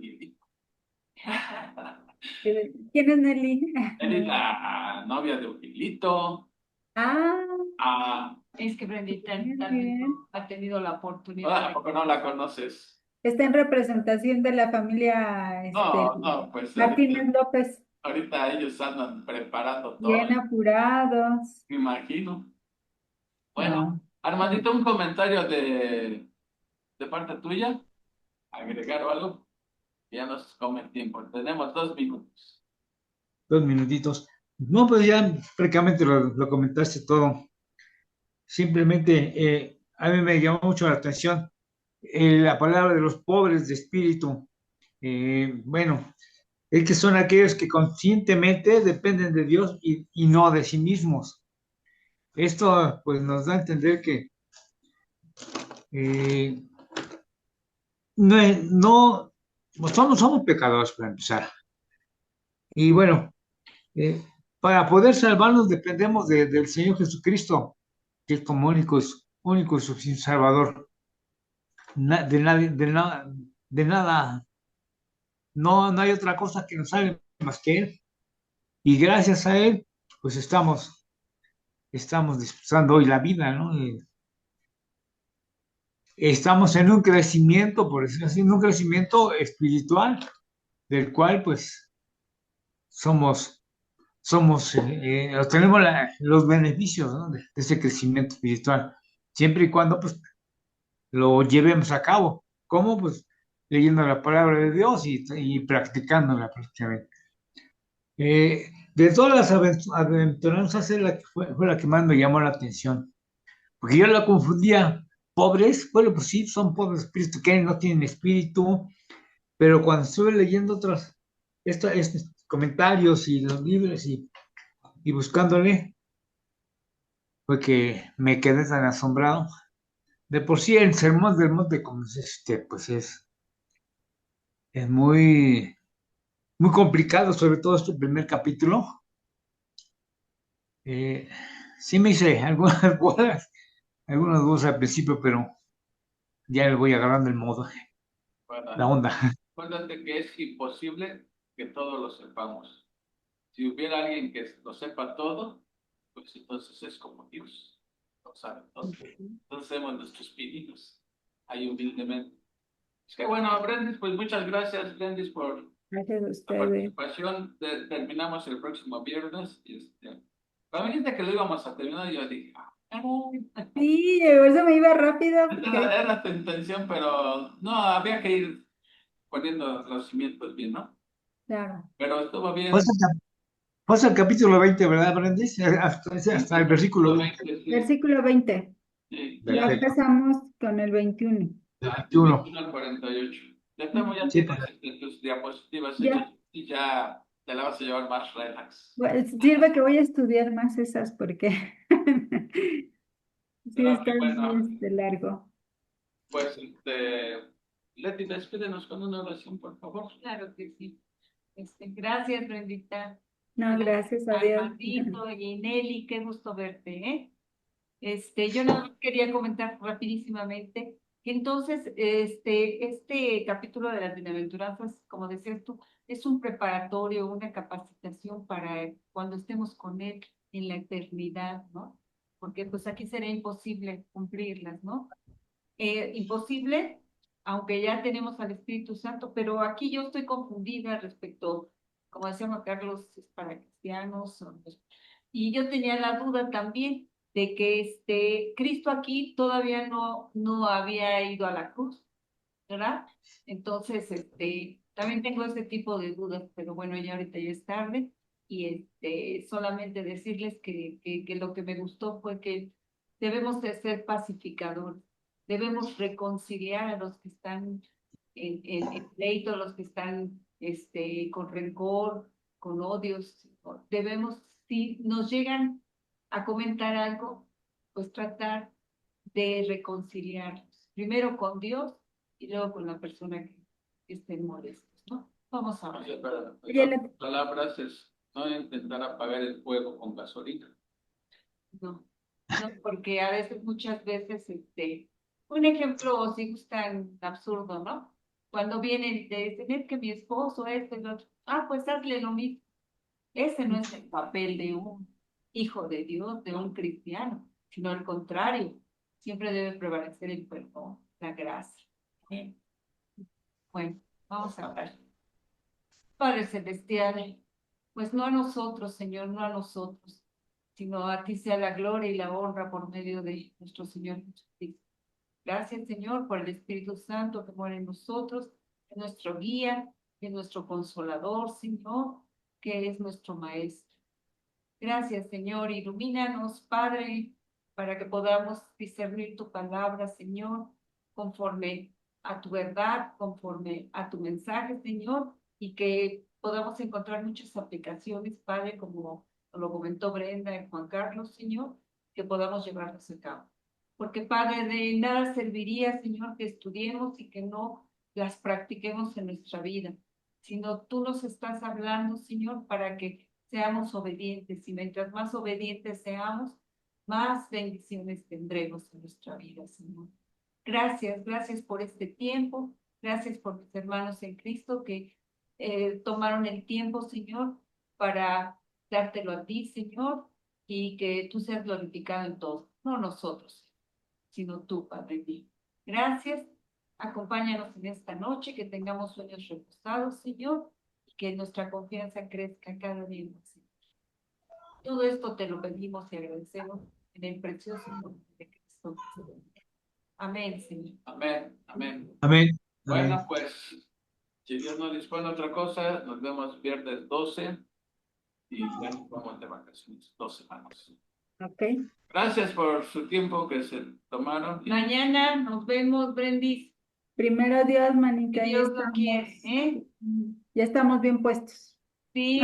¿Quién es Nelly? Nelly, la novia de Ugilito. Ah, Ah, es que Brendita también ha tenido la oportunidad ¿a poco no la conoces? está en representación de la familia No, no, pues Martínez López, ahorita ellos andan preparando todo, bien apurados. me imagino. Bueno, No. Armandito, un comentario de parte tuya, agregar o algo. Ya nos come el tiempo. Tenemos 2 minutos. 2 minutitos. No, pues ya prácticamente lo comentaste todo. Simplemente a mí me llamó mucho la atención la palabra de los pobres de espíritu. Bueno, es que son aquellos que conscientemente dependen de Dios y no de sí mismos. Esto pues nos da a entender que eh, no pues, somos pecadores para empezar. Y bueno, eh, para poder salvarnos dependemos del Señor Jesucristo, que es como único y suficiente Salvador. De nada, no hay otra cosa que nos salve más que Él. Y gracias a Él, pues estamos disfrutando hoy la vida, ¿no? Estamos en un crecimiento, por decirlo así, en un crecimiento espiritual, del cual pues somos, tenemos los beneficios, ¿no? de ese crecimiento espiritual, siempre y cuando pues lo llevemos a cabo. ¿Cómo? Pues leyendo la palabra de Dios y practicándola prácticamente. De todas las aventuranzas, fue la que más me llamó la atención, porque yo la confundía. Pobres, bueno, pues sí, son pobres de espíritu, que no tienen espíritu, pero cuando estuve leyendo estos comentarios y los libros y buscándole, fue que me quedé tan asombrado. De por sí el Sermón del Monte, como es pues es muy, muy complicado, sobre todo este primer capítulo. Eh, sí me hice algunas dudas al principio, pero ya le voy agarrando el modo, la Bueno, onda. acuérdate que es imposible que todos lo sepamos. Si hubiera alguien que lo sepa todo, pues entonces es como Dios, lo sabe todo. Entonces hacemos nuestros pininos, ahí humildemente. Es que bueno, Brendis, pues muchas gracias, Brendis, por Gracias a la ustedes. participación. Terminamos el próximo viernes. Cuando me dijiste que lo íbamos a terminar, yo dije, caray. Sí, por eso me iba rápido, porque, Era tu intención, pero no, había que ir poniendo los cimientos bien, ¿no? claro, Pero estuvo Pues bien. Pasa el capítulo 20, ¿verdad, Brendis? Hasta el versículo 20. Sí, versículo 20. sí, Ya ya. Perfecto. empezamos con el 21. El Ah, 21. 21 al 48. Ya estamos, ya Sí, tienes pues, tus diapositivas hechas Ya, y ya te la vas a llevar más relax. pues, sirve que voy a estudiar más esas porque sí Pero está qué muy bueno, largo. pues Leti, despídenos con una oración, por favor. Claro que sí. Gracias, Brendita. No, gracias a Dios. Armandito y Nelly, qué gusto verte, ¿eh? Yo nada más quería comentar rapidísimamente que entonces este capítulo de las bienaventuranzas, como decías tú, es un preparatorio, una capacitación para cuando estemos con Él en la eternidad, ¿no? Porque pues aquí será imposible cumplirlas, ¿no? Imposible, aunque ya tenemos al Espíritu Santo, pero aquí yo estoy confundida respecto, como decía Juan Carlos, es para cristianos, y yo tenía la duda también de que Cristo aquí todavía no había ido a la cruz, ¿verdad? Entonces, también tengo ese tipo de dudas, pero bueno, ya ahorita ya es tarde, y solamente decirles que lo que me gustó fue que debemos de ser pacificadores, debemos reconciliar a los que están en pleito, los que están con rencor, con odios. Debemos, si nos llegan a comentar algo, pues tratar de reconciliarlos, primero con Dios y luego con la persona que estén molestos, ¿no? Vamos a Oye, ver. pero Oye, las palabras es no intentar apagar el fuego con gasolina. No, no, porque a veces, muchas veces, un ejemplo, si gustan, absurdo, ¿no? Cuando vienen y te dicen, es que mi esposo, y lo otro, pues hazle lo mismo. Ese no es el papel de un hijo de Dios, de un cristiano, sino al contrario, siempre debe prevalecer el perdón, la gracia. ¿Eh? Bueno, vamos a hablar. Padre Celestial, pues no a nosotros, Señor, no a nosotros, sino a ti sea la gloria y la honra por medio de nuestro Señor Jesucristo. Gracias, Señor, por el Espíritu Santo que mora en nosotros, es nuestro guía, es nuestro consolador, Señor, que es nuestro Maestro. Gracias, Señor, ilumínanos, Padre, para que podamos discernir tu palabra, Señor, conforme a tu verdad, conforme a tu mensaje, Señor, y que podamos encontrar muchas aplicaciones, Padre, como lo comentó Brenda y Juan Carlos, Señor, que podamos llevarlas a cabo. Porque, Padre, de nada serviría, Señor, que estudiemos y que no las practiquemos en nuestra vida, sino tú nos estás hablando, Señor, para que seamos obedientes, y mientras más obedientes seamos, más bendiciones tendremos en nuestra vida, Señor. Gracias, gracias por este tiempo, gracias por mis hermanos en Cristo que tomaron el tiempo, Señor, para dártelo a ti, Señor, y que tú seas glorificado en todo, no nosotros, sino tú, Padre mío. Gracias, acompáñanos en esta noche, que tengamos sueños reposados, Señor, y que nuestra confianza crezca cada día más. Todo esto te lo pedimos y agradecemos en el precioso nombre de Cristo. Amén, Señor. Amén, amén. amén. Bueno, Amén. pues, si Dios no dispone otra cosa, nos vemos viernes 12 y ya nos vamos de vacaciones, 2 semanas. ok. Gracias por su tiempo que se tomaron. Mañana nos vemos, Brendis, Primero Dios, si manita, ya Dios lo quiere, estamos, ¿eh? ya estamos bien puestos. Sí,